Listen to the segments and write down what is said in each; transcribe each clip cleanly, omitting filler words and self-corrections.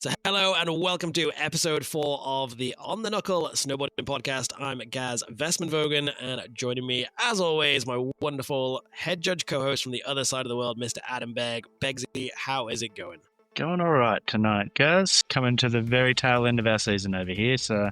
So hello and welcome to episode 4 of the On the Knuckle Snowboarding Podcast. I'm Gaz Vesman and joining me, as always, my wonderful head judge co-host from the other side of the world, Mr. Adam Beggsy. How is it going? Going all right tonight, guys. Coming to the very tail end of our season over here, so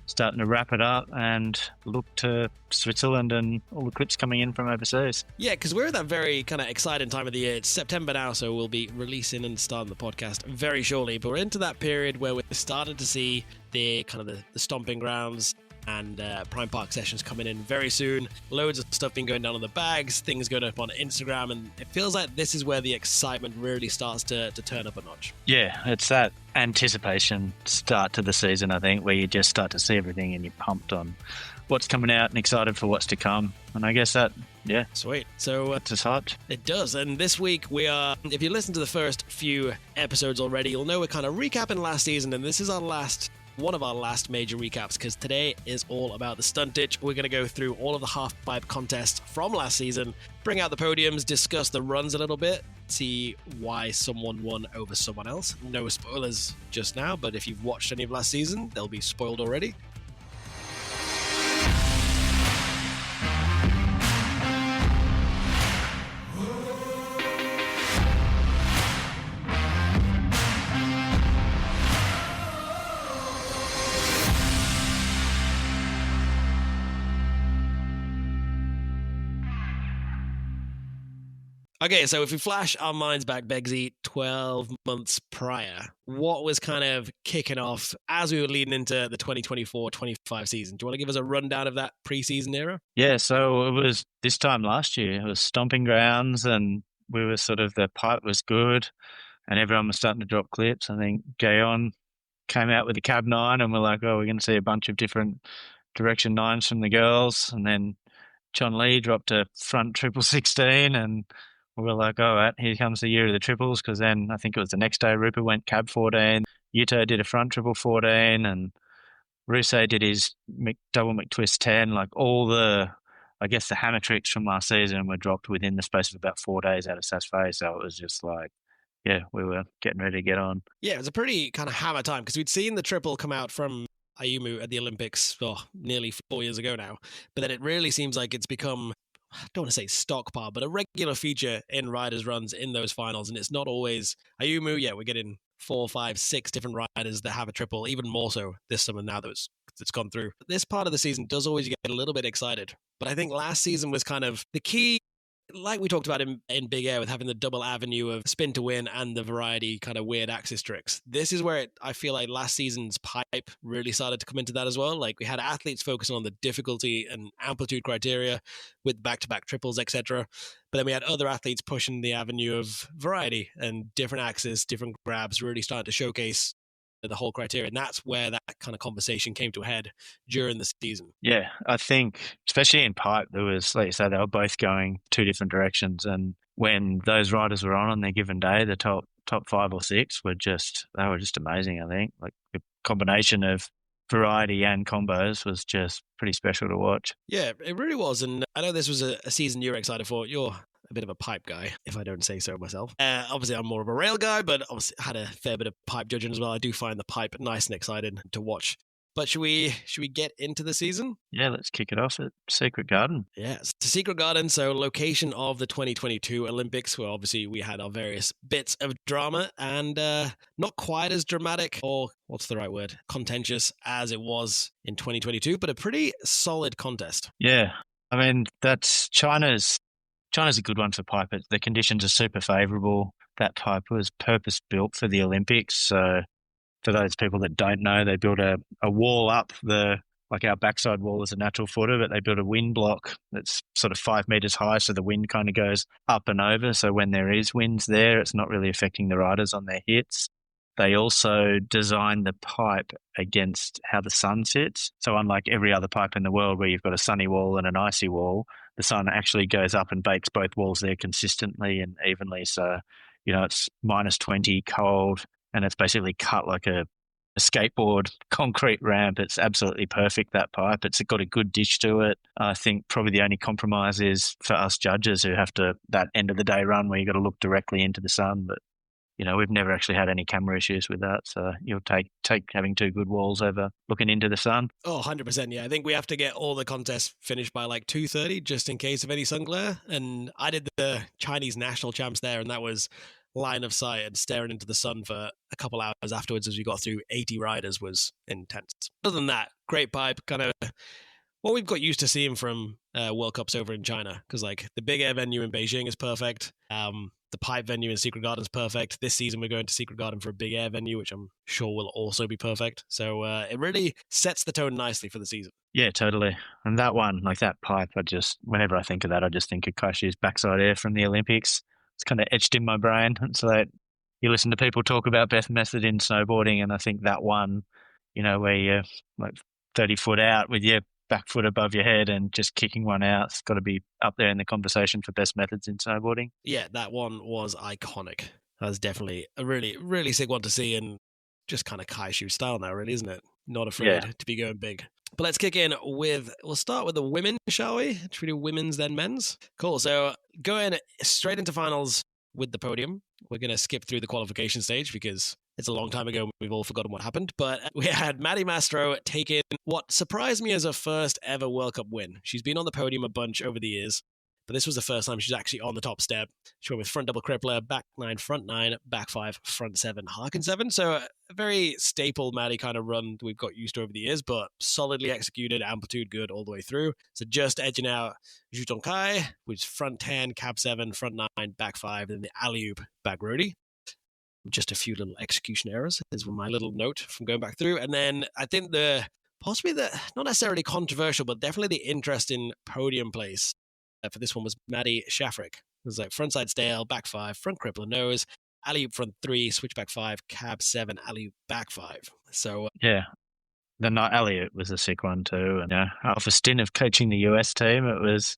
starting to wrap it up and look to Switzerland and all the clips coming in from overseas. Yeah, because we're at that very kind of exciting time of the year. It's September now, so we'll be releasing and starting the podcast very shortly. But we're into that period where we're starting to see the kind of the stomping grounds and Prime Park sessions coming in very soon. Loads of stuff been going down on the bags, things going up on Instagram, and it feels like this is where the excitement really starts to turn up a notch. Yeah, it's that anticipation start to the season, I think, where you just start to see everything and you're pumped on what's coming out and excited for what's to come. And I guess that, yeah. Sweet. So it's just hot. It does. And this week we are, if you listen to the first few episodes already, you'll know we're kind of recapping last season, and this is one of our last major recaps, because today is all about the stunt ditch. We're going to go through all of the half-pipe contests from last season, bring out the podiums, discuss the runs a little bit, see why someone won over someone else. No spoilers just now, but if you've watched any of last season, they'll be spoiled already. Okay, so if we flash our minds back, Beggsy, 12 months prior, what was kind of kicking off as we were leading into the 2024-25 season? Do you want to give us a rundown of that pre-season era? Yeah, so it was this time last year. It was stomping grounds and we were the pipe was good and everyone was starting to drop clips. I think Gaon came out with the cab 9 and we're like, oh, we're going to see a bunch of different direction 9s from the girls. And then John Lee dropped a front 1616 and we were like, all right, here comes the year of the triples, because then I think it was the next day Rupert went cab 14, Yuto did a front triple 14, and Rousset did his double McTwist 10. Like all the hammer tricks from last season were dropped within the space of about 4 days out of Sasfay. So it was just like, yeah, we were getting ready to get on. Yeah, it was a pretty kind of hammer time, because we'd seen the triple come out from Ayumu at the Olympics nearly 4 years ago now. But then it really seems like it's become, I don't want to say stockpile, but a regular feature in riders' runs in those finals. And it's not always Ayumu. Yeah, we're getting 4, 5, 6 different riders that have a triple, even more so this summer now that it's gone through. This part of the season does always get a little bit excited. But I think last season was kind of the key, like we talked about in Big Air, with having the double avenue of spin to win and the variety kind of weird axis tricks. This is where I feel like last season's pipe really started to come into that as well. Like we had athletes focusing on the difficulty and amplitude criteria with back-to-back triples, etc. But then we had other athletes pushing the avenue of variety and different axes, different grabs, really starting to showcase the whole criteria. And that's where that kind of conversation came to a head during the season. Yeah, I think especially in pipe, there was, like you say, they were both going 2 different directions. And when those riders were on their given day, the top 5 or 6 were just amazing. I think like the combination of variety and combos was just pretty special to watch. Yeah, it really was. And I know this was a season you're excited for. You're a bit of a pipe guy, if I don't say so myself. Obviously, I'm more of a rail guy, but obviously had a fair bit of pipe judging as well. I do find the pipe nice and exciting to watch. But should we get into the season? Yeah, let's kick it off at Secret Garden. Yeah, it's the Secret Garden, so location of the 2022 Olympics, where obviously we had our various bits of drama, and not quite as dramatic, or what's the right word, contentious as it was in 2022, but a pretty solid contest. Yeah, I mean, that's China's a good one for pipe. The conditions are super favourable. That pipe was purpose-built for the Olympics, so for those people that don't know, they built a wall up like our backside wall is a natural footer, but they built a wind block that's sort of 5 meters high, so the wind kind of goes up and over. So when there is winds there, it's not really affecting the riders on their hits. They also designed the pipe against how the sun sits. So unlike every other pipe in the world where you've got a sunny wall and an icy wall, the sun actually goes up and bakes both walls there consistently and evenly. So, it's -20 cold, and it's basically cut like a skateboard concrete ramp. It's absolutely perfect, that pipe. It's got a good dish to it. I think probably the only compromise is for us judges who have to, that end of the day run where you got to look directly into the sun. But we've never actually had any camera issues with that. So you'll take having two good walls over looking into the sun. Oh, 100%. Yeah. I think we have to get all the contests finished by like 2:30 just in case of any sun glare. And I did the Chinese national champs there, and that was line of sight and staring into the sun for a couple hours afterwards as we got through 80 riders was intense. Other than that, great pipe, kind of what we've got used to seeing from World Cups over in China, because like the big air venue in Beijing is perfect. The pipe venue in Secret Garden is perfect. This season we're going to Secret Garden for a big air venue, which I'm sure will also be perfect. So it really sets the tone nicely for the season. Yeah, totally. And that one, like that pipe, whenever I think of that, I just think of Kaishi's backside air from the Olympics. It's kind of etched in my brain. It's like you listen to people talk about best method in snowboarding, and I think that one, where you're like 30 foot out with your back foot above your head and just kicking one out, it's got to be up there in the conversation for best methods in snowboarding. Yeah, that one was iconic. That was definitely a really, really sick one to see, and just kind of Kaishu style now, really, isn't it? Not afraid to be going big. But let's kick in we'll start with the women, shall we? Should we do women's, then men's? Cool. So going straight into finals with the podium. We're going to skip through the qualification stage because it's a long time ago. We've all forgotten what happened. But we had Maddie Mastro taking what surprised me as her first ever World Cup win. She's been on the podium a bunch over the years, but this was the first time she's actually on the top step. She went with front double crippler, back 9, front 9, back 5, front 7, Harkin 7. So a very staple Maddie kind of run we've got used to over the years, but solidly executed, amplitude good all the way through. So just edging out Juton Kai, which is front 10, cab 7, front 9, back 5, and the alley-oop back roadie. Just a few little execution errors is my little note from going back through. And then I think possibly not necessarily controversial, but definitely the interesting podium place for this one was Maddie Shafrick. It was like frontside stale, back 5, front crippler nose, alley-oop front 3, switchback 5, cab 7, alley-oop back 5. So yeah, the night alley-oop was a sick one too. And after a stint of coaching the US team, it was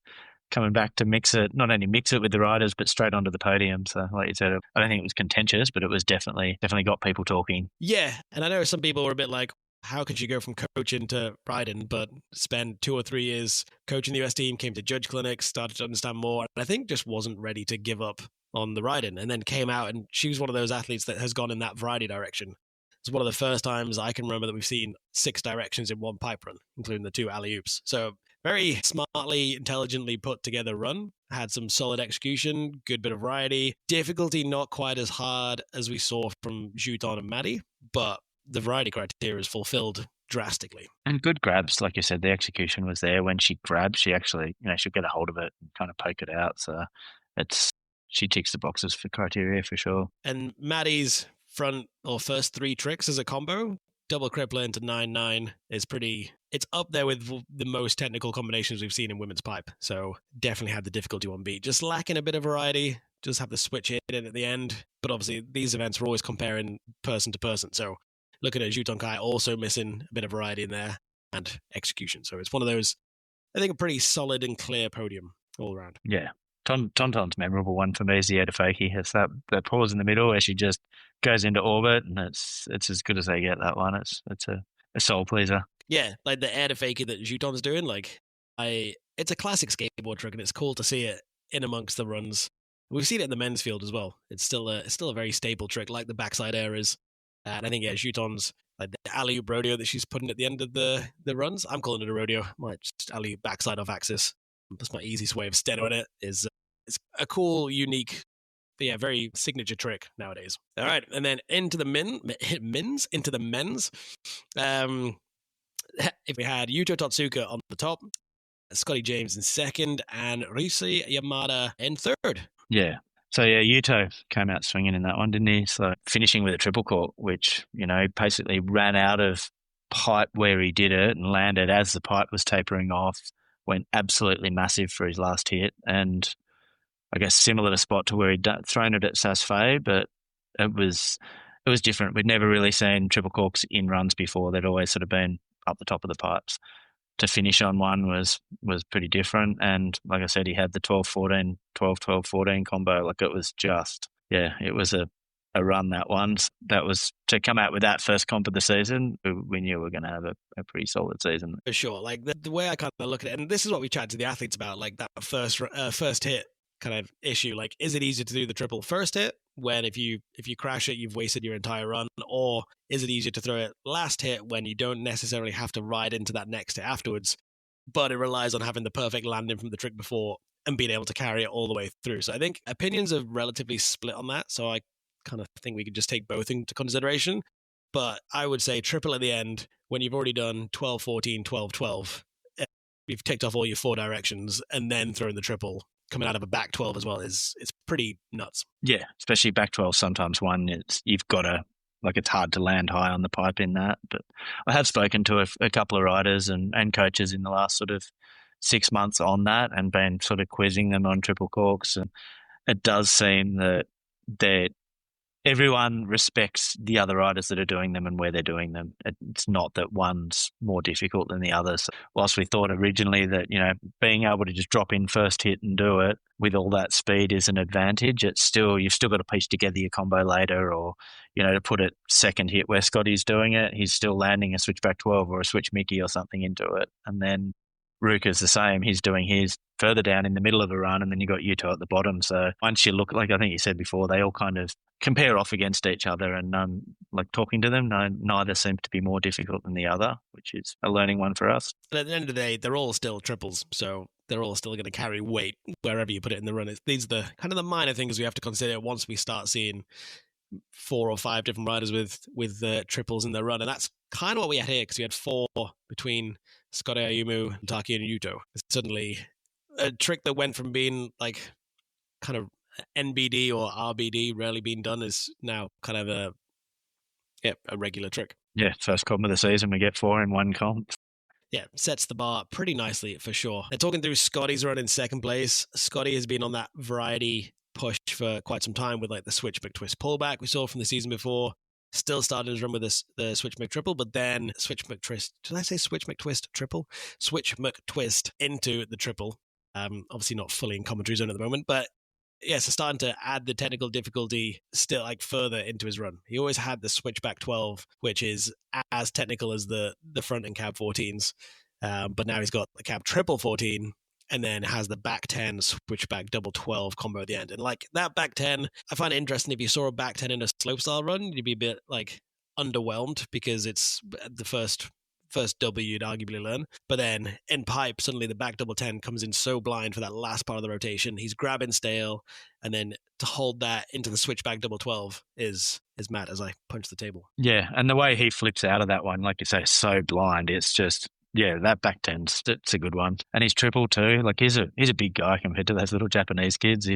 coming back to not only mix it with the riders, but straight onto the podium. So like you said, I don't think it was contentious, but it was definitely got people talking. Yeah, and I know some people were a bit like, how could you go from coaching to riding, but spend 2 or 3 years coaching the US team, came to judge clinics, started to understand more, and I think just wasn't ready to give up on the riding, and then came out, and she was one of those athletes that has gone in that variety direction. It's one of the first times I can remember that we've seen 6 directions in one pipe run, including the 2 alley-oops. So very smartly, intelligently put together run. Had some solid execution, good bit of variety. Difficulty not quite as hard as we saw from Juton and Maddie, but the variety criteria is fulfilled drastically. And good grabs, like you said, the execution was there. When she grabs, she actually, she'll get a hold of it and kind of poke it out. So she ticks the boxes for criteria for sure. And Maddie's first 3 tricks as a combo, double crippler into 9-9 is it's up there with the most technical combinations we've seen in women's pipe. So definitely had the difficulty one beat. Just lacking a bit of variety, just have the switch in at the end. But obviously these events are always comparing person to person. So looking at Juton Kai also missing a bit of variety in there and execution. So it's one of those, I think, a pretty solid and clear podium all around. Yeah. Tonton's memorable one for me is the Edifaki. It's that pause in the middle where she just goes into orbit, and it's as good as they get, that one. It's a soul pleaser. Yeah, like the Edifaki that Juton's doing, it's a classic skateboard trick, and it's cool to see it in amongst the runs. We've seen it in the men's field as well. It's still a very stable trick, like the backside air is. And I think, Juton's like the alley-oop rodeo that she's putting at the end of the runs. I'm calling it a rodeo. Might just alley-oop backside off axis. That's my easiest way of stereoing it. It's a cool, unique, very signature trick nowadays. All right, and then into the men's. If we had Yuto Totsuka on the top, Scotty James in second, and Risi Yamada in third. Yeah. So yeah, Yuto came out swinging in that one, didn't he? So finishing with a triple cork, which, basically ran out of pipe where he did it and landed as the pipe was tapering off, went absolutely massive for his last hit. And I guess similar to spot to where he'd thrown it at Saas-Fee, but it was different. We'd never really seen triple corks in runs before. They'd always sort of been up the top of the pipes. To finish on one was pretty different. And like I said, he had the 12-14, 12-12-14 combo. Like it was it was a run, that one. That was to come out with that first comp of the season. We knew we were going to have a pretty solid season. For sure. Like the way I kind of look at it, and this is what we chatted to the athletes about, like that first hit kind of issue. Like, is it easier to do the triple first hit when if you crash it, you've wasted your entire run? Or is it easier to throw it last hit when you don't necessarily have to ride into that next hit afterwards, but it relies on having the perfect landing from the trick before and being able to carry it all the way through? So I think opinions are relatively split on that. So I kind of think we could just take both into consideration. But I would say triple at the end, when you've already done 12, 14, 12, 12, you've ticked off all your 4 directions, and then throwing the triple coming out of a back 12 as well is pretty nuts. Yeah, especially back 12, sometimes you've got to, like, it's hard to land high on the pipe in that. But I have spoken to a couple of riders and coaches in the last sort of 6 months on that, and been sort of quizzing them on triple corks. And it does seem that everyone respects the other riders that are doing them and where they're doing them. It's not that one's more difficult than the others. Whilst we thought originally that, being able to just drop in first hit and do it with all that speed is an advantage, you've still got to piece together your combo later, or, to put it second hit where Scotty's doing it, he's still landing a switchback 12 or a switch Mickey or something into it. And then Ruka's the same. He's doing his further down in the middle of a run, and then you got Yuto at the bottom. So once you look, like I think you said before, they all kind of compare off against each other, and like talking to them, neither seems to be more difficult than the other, which is a learning one for us. But at the end of the day, they're all still triples, so they're all still going to carry weight wherever you put it in the run. These are the kind of the minor things we have to consider once we start seeing 4 or 5 different riders with triples in their run, and that's kind of what we had here, because we had 4 between Scotty Ayumu, Taki, and Yuto. It's suddenly a trick that went from being like kind of NBD or RBD, rarely being done, is now kind of a regular trick. Yeah, first comp of the season, we get 4 in one comp. Yeah, sets the bar pretty nicely for sure. And talking through Scotty's run in second place, Scotty has been on that variety push for quite some time with like the switch McTwist pullback we saw from the season before. Still started his run with the switch McTriple, but then switch McTwist. Did I say switch McTwist triple? Switch McTwist into the triple. Obviously not fully in commentary zone at the moment, but yeah, so starting to add the technical difficulty still like further into his run. He always had the switchback 12, which is as technical as the front and cab 14s, but now he's got the cab triple 14, and then has the back 10 switchback double 12 combo at the end. And like that back 10, I find it interesting. If you saw a back 10 in a slopestyle run, you'd be a bit like underwhelmed, because it's the first double you'd arguably learn. But then in pipe, suddenly the back double 10 comes in so blind for that last part of the rotation. He's grabbing stale, and then to hold that into the switchback double 12 is mad as I punch the table. Yeah, and the way he flips out of that one, like you say, so blind. It's just, yeah, that back 10's, it's a good one. And he's triple too. Like he's a big guy compared to those little Japanese kids.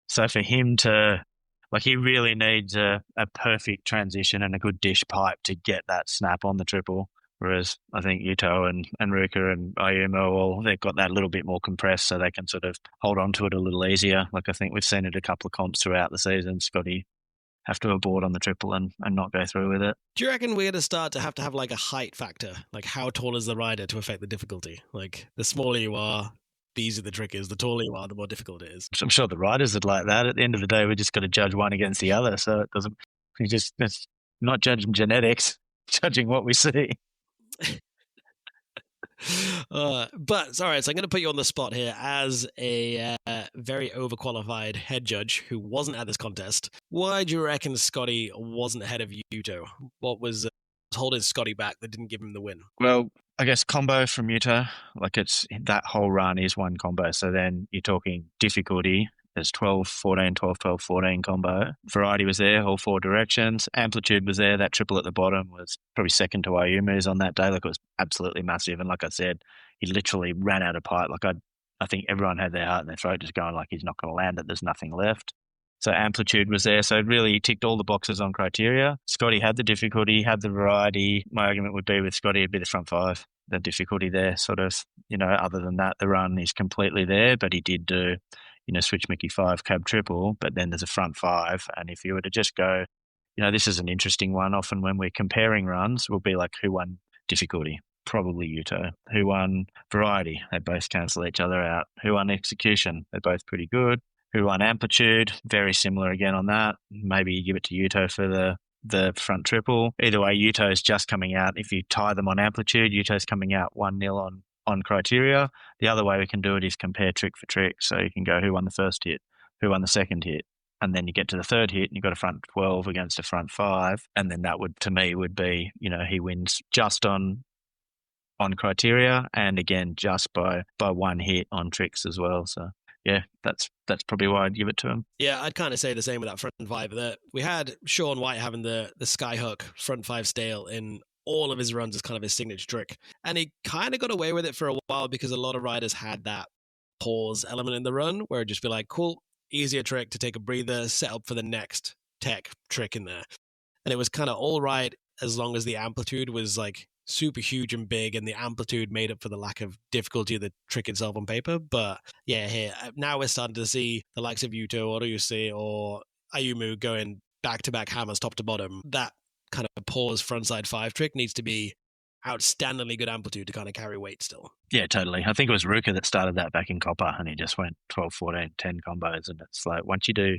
So for him to, like, he really needs a perfect transition and a good dish pipe to get that snap on the triple. Whereas I think Yuto and Ruka and Ayumu, they've got that a little bit more compressed, so they can sort of hold on to it a little easier. Like I think we've seen it a couple of comps throughout the season. Scotty have to abort on the triple and not go through with it. Do you reckon we're going to start to have like a height factor? Like how tall is the rider to affect the difficulty? Like the smaller you are, the easier the trick is. The taller you are, the more difficult it is. I'm sure the riders would like that. At the end of the day, we just got to judge one against the other. So it doesn't, it's not judging genetics, judging what we see. But all right, so I'm going to put you on the spot here as a very overqualified head judge who wasn't at this contest. Why do you reckon Scotty wasn't ahead of Yuto? What was holding Scotty back that didn't give him the win? Well, I guess combo from Yuto, like it's that whole run is one combo. So then you're talking difficulty. There's 12, 14, 12, 12, 14 combo. Variety was there, all 4 directions. Amplitude was there. That triple at the bottom was probably second to Ayumu's on that day. Like it was absolutely massive. And like I said, he literally ran out of pipe. Like I think everyone had their heart in their throat just going like he's not going to land it. There's nothing left. So amplitude was there. So really he ticked all the boxes on criteria. Scotty had the difficulty, had the variety. My argument would be with Scotty, it'd be the front 5. The difficulty there sort of, other than that, the run is completely there. But he did do, switch Mickey 5, cab triple, but then there's a front 5. And if you were to just go, this is an interesting one. Often when we're comparing runs, we'll be like, who won difficulty? Probably Yuto. Who won variety? They both cancel each other out. Who won execution? They're both pretty good. Who won amplitude? Very similar again on that. Maybe you give it to Yuto for the front triple. Either way, Yuto's just coming out. If you tie them on amplitude, Yuto's coming out 1-0 on criteria. The other way we can do it is compare trick for trick. So you can go who won the first hit, who won the second hit, and then you get to the third hit and you've got a front 12 against a front 5, and then that would, to me, would be, he wins just on criteria, and again just by one hit on tricks as well. So yeah, that's probably why I'd give it to him. Yeah, I'd kind of say the same with that front 5. That we had Sean White having the skyhook front 5 stale in all of his runs as kind of his signature trick, and he kind of got away with it for a while because a lot of riders had that pause element in the run where it'd just be like, cool, easier trick to take a breather, set up for the next tech trick in there. And it was kind of all right as long as the amplitude was like super huge and big and the amplitude made up for the lack of difficulty of the trick itself on paper. But yeah, here now we're starting to see the likes of Yuto or Ryusei or Ayumu going back-to-back hammers top to bottom. That kind of pause frontside 5 trick needs to be outstandingly good amplitude to kind of carry weight still. Yeah, totally. I think it was Ruka that started that back in Copper, and he just went 12, 14, 10 combos. And it's like, once you do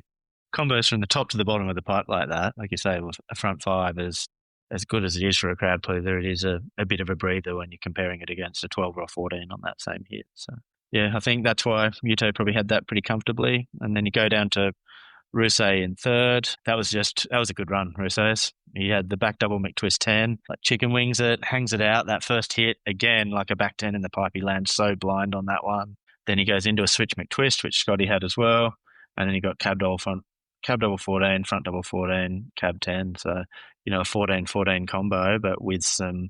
combos from the top to the bottom of the pipe like that, like you say, with a front 5 is as good as it is for a crowd pleaser. It is a bit of a breather when you're comparing it against a 12 or a 14 on that same hit. So yeah, I think that's why Yuto probably had that pretty comfortably. And then you go down to Ryusei in third. That was a good run, Ryusei's. He had the back double McTwist 10, like chicken wings it, hangs it out. That first hit, again, like a back 10 in the pipe. He lands so blind on that one. Then he goes into a switch McTwist, which Scotty had as well. And then he got cab double 14, front double 14, cab 10. So, a 14-14 combo, but with some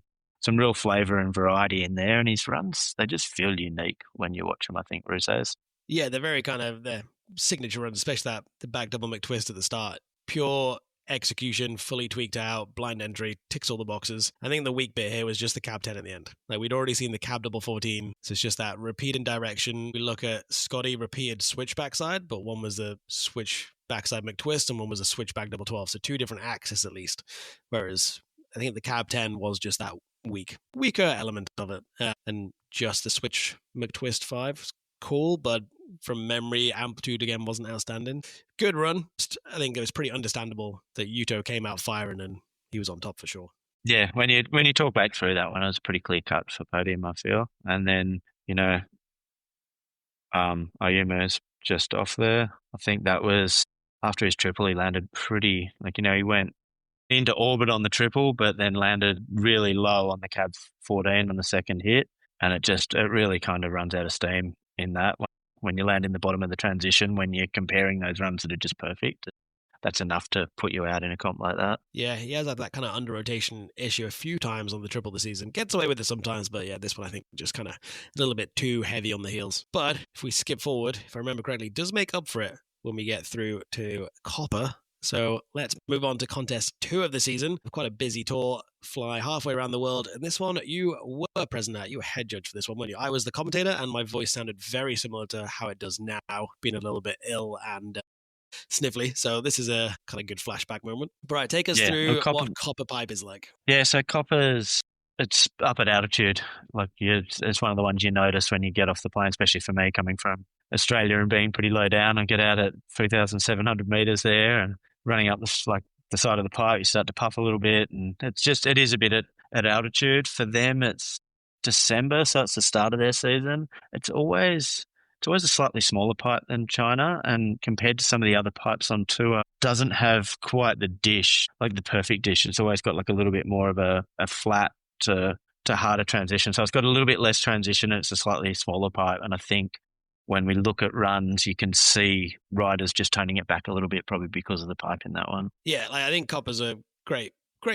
real flavour and variety in there. And his runs, they just feel unique when you watch them, I think, Ryusei's. Yeah, they're very kind of their signature runs, especially the back double McTwist at the start. Pure execution, fully tweaked out, blind entry, ticks all the boxes. I think the weak bit here was just the cab 10 at the end. Like, we'd already seen the cab double 14, so it's just that repeat in direction. We look at Scotty repeated switch backside, but one was the switch backside McTwist and one was a switch back double 12, so 2 different axes at least. Whereas I think the cab 10 was just that weaker element of it. And just the switch McTwist 5, cool, but from memory, amplitude again wasn't outstanding. Good run. I think it was pretty understandable that Yuto came out firing and he was on top for sure. Yeah, when you talk back through that one, it was pretty clear cut for podium, I feel. And then Ayumu's just off there. I think that was after his triple. He landed pretty he went into orbit on the triple, but then landed really low on the cab 14 on the second hit, and it really kind of runs out of steam in that when you land in the bottom of the transition, when you're comparing those runs that are just perfect. That's enough to put you out in a comp like that. Yeah, he has had that kind of under rotation issue a few times on the triple this season. Gets away with it sometimes, but yeah, this one I think just kind of a little bit too heavy on the heels. But if we skip forward, if I remember correctly, does make up for it when we get through to Copper. So let's move on to contest 2 of the season. Quite a busy tour, fly halfway around the world. And this one, you were present at. You were head judge for this one, weren't you? I was the commentator, and my voice sounded very similar to how it does now, being a little bit ill and sniffly. So this is a kind of good flashback moment. Brian, take us through what Copper Pipe is like. Yeah, so Copper's, it's up at altitude. Like, it's one of the ones you notice when you get off the plane, especially for me coming from Australia and being pretty low down. I get out at 3,700 meters there and running up the side of the pipe, you start to puff a little bit, and it is a bit at altitude. For them, it's December, so it's the start of their season. It's always a slightly smaller pipe than China, and compared to some of the other pipes on tour, doesn't have quite the dish, like the perfect dish. It's always got like a little bit more of a flat to harder transition. So it's got a little bit less transition, and it's a slightly smaller pipe. And I think when we look at runs, you can see riders just toning it back a little bit, probably because of the pipe in that one. Yeah, I think Copper's a great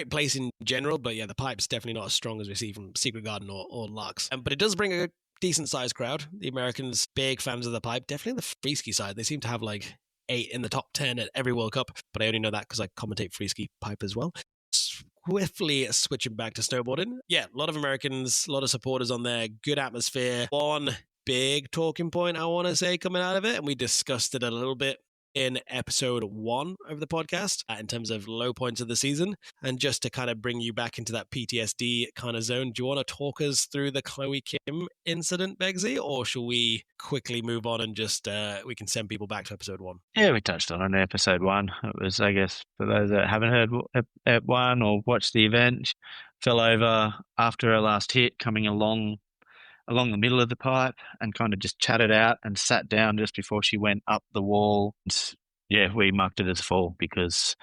place in general, but yeah, the pipe's definitely not as strong as we see from Secret Garden or Laax. But it does bring a decent sized crowd. The Americans, big fans of the pipe, definitely the freeski side. They seem to have like 8 in the top 10 at every World Cup, but I only know that because I commentate freeski pipe as well. Swiftly switching back to snowboarding. Yeah, a lot of Americans, a lot of supporters on there, good atmosphere. One big talking point I want to say coming out of it, and we discussed it a little bit in episode 1 of the podcast in terms of low points of the season. And just to kind of bring you back into that PTSD kind of zone, do you want to talk us through the Chloe Kim incident, Beggsy, or shall we quickly move on and just we can send people back to episode 1? Yeah, we touched on it in episode 1. It was, I guess, for those that haven't heard at 1 or watched the event, she fell over after her last hit, coming along the middle of the pipe, and kind of just chatted out and sat down just before she went up the wall. Yeah, we marked it as a fall because,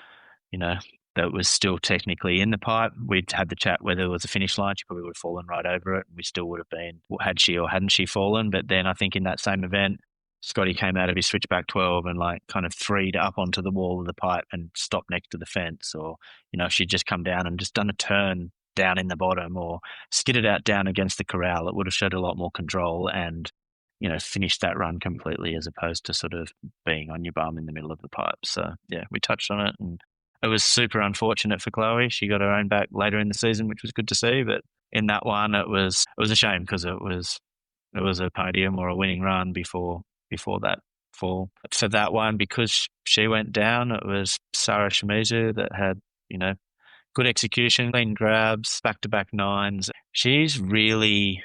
you know, that was still technically in the pipe. We'd had the chat whether it was a finish line. She probably would have fallen right over it. We still would have been, had she or hadn't she fallen. But then I think in that same event, Scotty came out of his switchback 12 and like kind of threed up onto the wall of the pipe and stopped next to the fence. Or, if she'd just come down and just done a turn down in the bottom or skidded out down against the corral, it would have showed a lot more control and, finished that run completely as opposed to sort of being on your bum in the middle of the pipe. So, yeah, we touched on it and it was super unfortunate for Chloe. She got her own back later in the season, which was good to see. But in that one, it was a shame because it was a podium or a winning run before that fall. For that one, because she went down, it was Sarah Shimizu that had good execution, clean grabs, back to back nines. She's really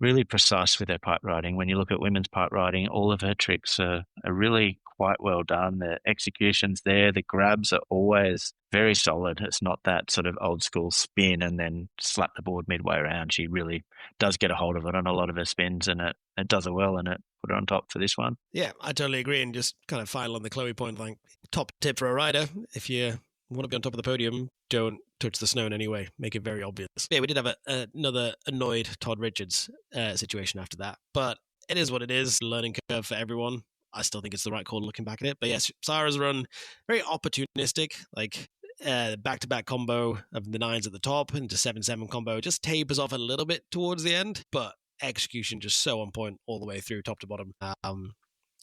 really precise with her pipe riding. When you look at women's pipe riding, all of her tricks are really quite well done. The execution's there. The grabs are always very solid. It's not that sort of old school spin and then slap the board midway around. She really does get a hold of it on a lot of her spins and it does it well and it put her on top for this one. Yeah, I totally agree. And just kind of final on the Chloe point, like top tip for a rider, if you want to be on top of the podium, don't touch the snow in any way. Make it very obvious. Yeah, we did have another annoyed Todd Richards situation after that, but it is what it is. Learning curve for everyone. I still think it's the right call looking back at it. But yes, Sarah's run, very opportunistic, like back-to-back combo of the nines at the top into 7-7 combo. Just tapers off a little bit towards the end, but execution just so on point all the way through top to bottom.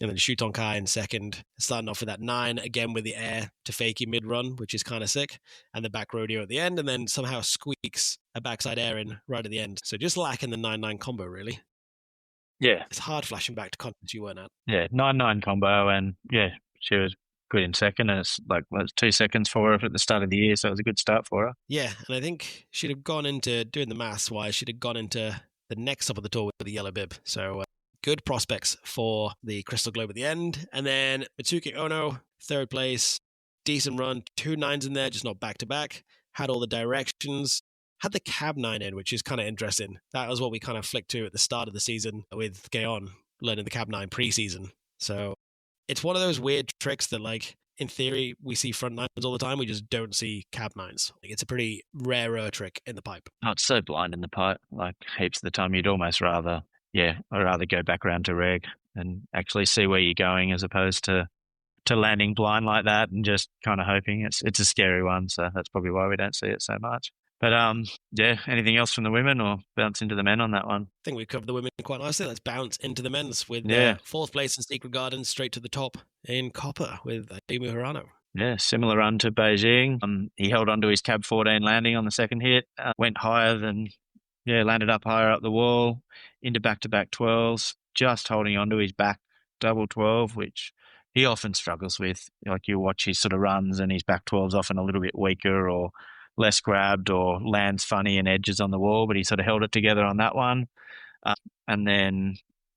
And then Shuton Kai in second, starting off with that 9, again with the air to fakie mid-run, which is kind of sick, and the back rodeo at the end, and then somehow squeaks a backside air in right at the end. So just lacking the 9-9 combo, really. Yeah. It's hard flashing back to content you weren't at. Yeah, 9-9 combo, and yeah, she was good in second, and it's like 2 seconds for her at the start of the year, so it was a good start for her. Yeah, and I think she'd have gone into, doing the maths wise, she'd have gone into the next top of the tour with the yellow bib. So good prospects for the Crystal Globe at the end. And then Mitsuki Ono, third place, decent run, 2 9s in there, just not back-to-back. Had all the directions. Had the cab 9 in, which is kind of interesting. That was what we kind of flicked to at the start of the season with Gaon learning the cab 9 pre-season. So it's one of those weird tricks that, like, in theory, we see front 9s all the time. We just don't see cab 9s. Like, it's a pretty rarer trick in the pipe. Oh, it's so blind in the pipe. Like, heaps of the time, you'd almost rather go back around to reg and actually see where you're going as opposed to landing blind like that and just kind of hoping. It's a scary one, so that's probably why we don't see it so much. But yeah, anything else from the women or bounce into the men on that one? I think we've covered the women quite nicely. Let's bounce into the men's with fourth place in Secret Garden, straight to the top in Copper with Ayumu Hirano. Yeah, similar run to Beijing. He held onto his cab 14 landing on the second hit, went higher than, landed up higher up the wall, into back-to-back 12s, just holding onto his back double 12, which he often struggles with. Like you watch his sort of runs and his back 12's often a little bit weaker or less grabbed or lands funny and edges on the wall, but he sort of held it together on that one. And then,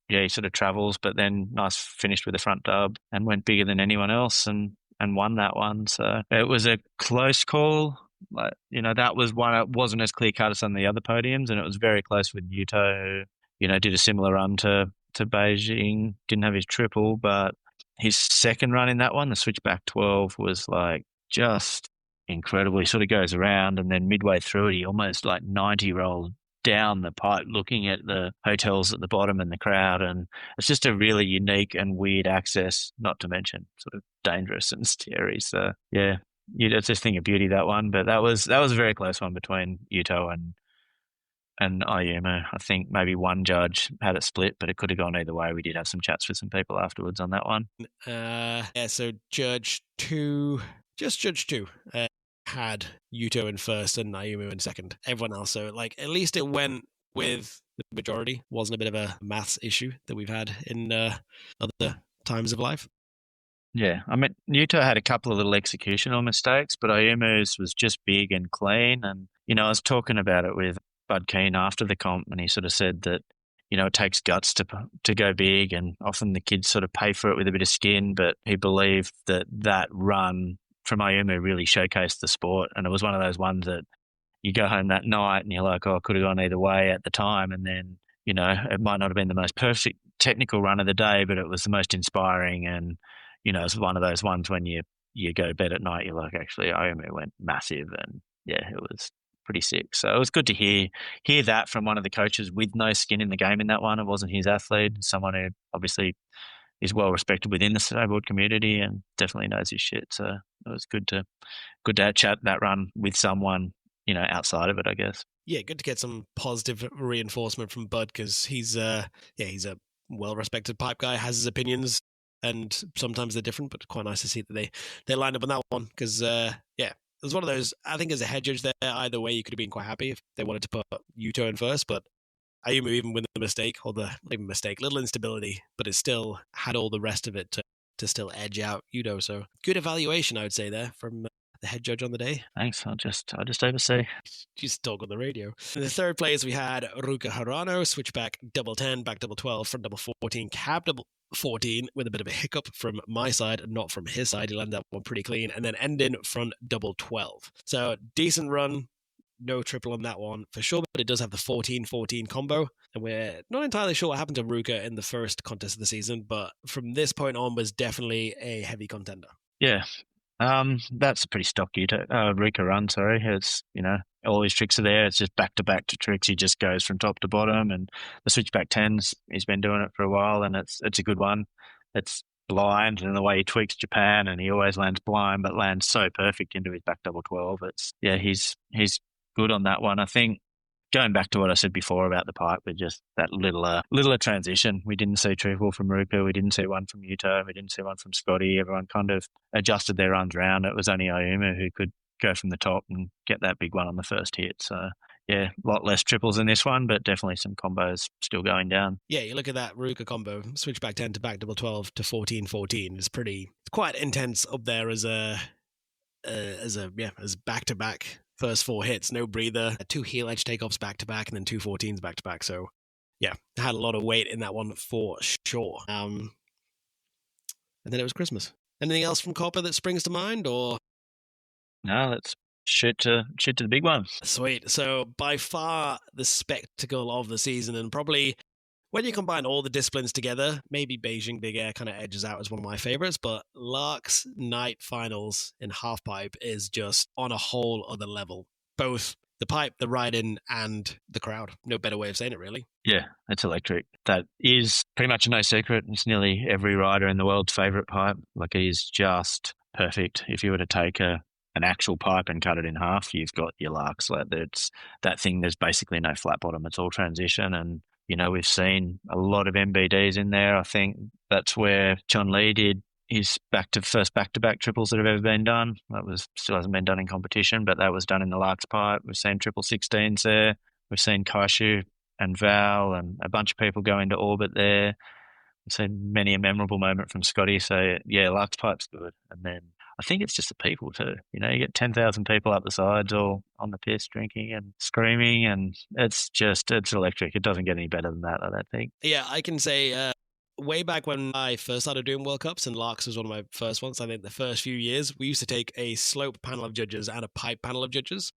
he sort of travels, but then nice finished with a front dub and went bigger than anyone else and won that one. So it was a close call. Like, that was one, it wasn't as clear cut as some of the other podiums, and it was very close with Yuto, who, did a similar run to Beijing, didn't have his triple, but his second run in that one, the switchback 12, was like just incredible. He sort of goes around and then midway through it, he almost like 90 rolled down the pipe looking at the hotels at the bottom and the crowd. And it's just a really unique and weird access, not to mention sort of dangerous and scary. So yeah, it's just a thing of beauty, that one. But that was a very close one between Yuto and Ayumu. I think maybe one judge had it split, but it could have gone either way. We did have some chats with some people afterwards on that one. So Judge 2 had Yuto in first and Ayumu in second. Everyone else, so like at least it went with the majority. Wasn't a bit of a maths issue that we've had in other times of life. Yeah, I mean, Yuto had a couple of little executional mistakes, but Ayumu's was just big and clean. And, I was talking about it with Bud Keane after the comp, and he sort of said that, it takes guts to go big, and often the kids sort of pay for it with a bit of skin, but he believed that run from Ayumu really showcased the sport. And it was one of those ones that you go home that night and you're like, oh, I could have gone either way at the time. And then, it might not have been the most perfect technical run of the day, but it was the most inspiring. And, it's one of those ones when you go to bed at night, you're like, actually, Ayumu went massive, and yeah, it was pretty sick. So it was good to hear that from one of the coaches with no skin in the game in that one. It wasn't his athlete, someone who obviously is well respected within the snowboard community and definitely knows his shit. So it was good to chat that run with someone, outside of it, I guess. Yeah, good to get some positive reinforcement from Bud, because he's he's a well-respected pipe guy, has his opinions, and sometimes they're different, but quite nice to see that they lined up on that one, because it was one of those. I think as a head judge there, either way, you could have been quite happy if they wanted to put Yuto in first, but Ayumu, even with the mistake, or the not even mistake, little instability, but it still had all the rest of it to still edge out Yuto. So good evaluation, I would say, there from the head judge on the day. Thanks. I'll just oversee. Just talk on the radio. In the third place, we had Ruka Harano, switchback double 10, back double 12, front double 14, cab double 14, with a bit of a hiccup from my side, not from his side. He landed that one pretty clean, and then end in front double 12. So decent run. No triple on that one for sure, but it does have the 14-14 combo, and we're not entirely sure what happened to Ruka in the first contest of the season, but from this point on was definitely a heavy contender. Yeah. That's a pretty stocky Ruka run, sorry. It's, all his tricks are there. It's just back-to-back tricks. He just goes from top to bottom, and the switchback 10s, he's been doing it for a while, and it's a good one. It's blind, and the way he tweaks Japan, and he always lands blind, but lands so perfect into his back double 12. He's good on that one. I think going back to what I said before about the pipe, with just that little transition. We didn't see triple from Ruka. We didn't see one from Yuto. We didn't see one from Scotty. Everyone kind of adjusted their runs around. It was only Ayumu who could go from the top and get that big one on the first hit. So yeah, a lot less triples in this one, but definitely some combos still going down. Yeah, you look at that Ruka combo, switch back 10 to back double 12 to 14-14 is quite intense up there as back to back first four hits, no breather, 2 heel edge takeoffs back to back, and then 2 14s back to back. So yeah, had a lot of weight in that one for sure. And then it was Christmas. Anything else from Copper that springs to mind, or? No, let's shoot to the big one. Sweet. So by far the spectacle of the season, and probably when you combine all the disciplines together, maybe Beijing Big Air kind of edges out as one of my favorites, but Laax night finals in halfpipe is just on a whole other level. Both the pipe, the ride-in, and the crowd. No better way of saying it, really. Yeah, it's electric. That is pretty much no secret. It's nearly every rider in the world's favorite pipe. Like, it is just perfect. If you were to take an actual pipe and cut it in half, you've got your Laax. Like, it's that thing. There's basically no flat bottom. It's all transition, and we've seen a lot of MBDs in there. I think that's where Chun Li did his first back-to-back triples that have ever been done. That still hasn't been done in competition, but that was done in the Laax pipe. We've seen triple 16s there. We've seen Kaishu and Val and a bunch of people go into orbit there. We've seen many a memorable moment from Scotty. So yeah, Laax pipe's good. And then I think it's just the people too. You get 10,000 people up the sides all on the piss drinking and screaming, and it's electric. It doesn't get any better than that, I don't think. Yeah, I can say way back when I first started doing World Cups, and Laax was one of my first ones, I think the first few years, we used to take a slope panel of judges and a pipe panel of judges.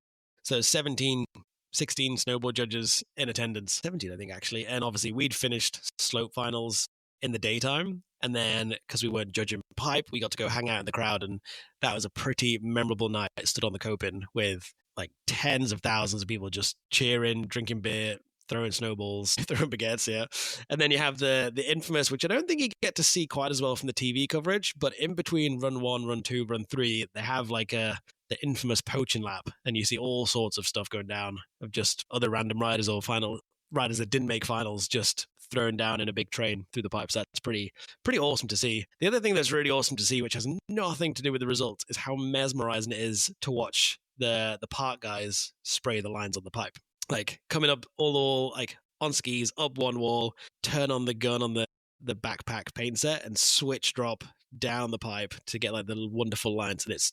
So 16 snowboard judges in attendance. 17, I think, actually. And obviously we'd finished slope finals in the daytime, and then because we weren't judging pipe, we got to go hang out in the crowd, and that was a pretty memorable night. I stood on the coping with like tens of thousands of people just cheering, drinking beer, throwing snowballs, throwing baguettes, yeah. And then you have the infamous, which I don't think you get to see quite as well from the TV coverage, but in between run 1, run 2, run 3, they have like the infamous poaching lap, and you see all sorts of stuff going down of just other random riders or final riders that didn't make finals just thrown down in a big train through the pipes. That's pretty awesome to see. The other thing that's really awesome to see, which has nothing to do with the results, is how mesmerizing it is to watch the park guys spray the lines on the pipe. Like coming up all like on skis, up one wall, turn on the gun on the backpack paint set and switch drop down the pipe to get like the wonderful lines. And it's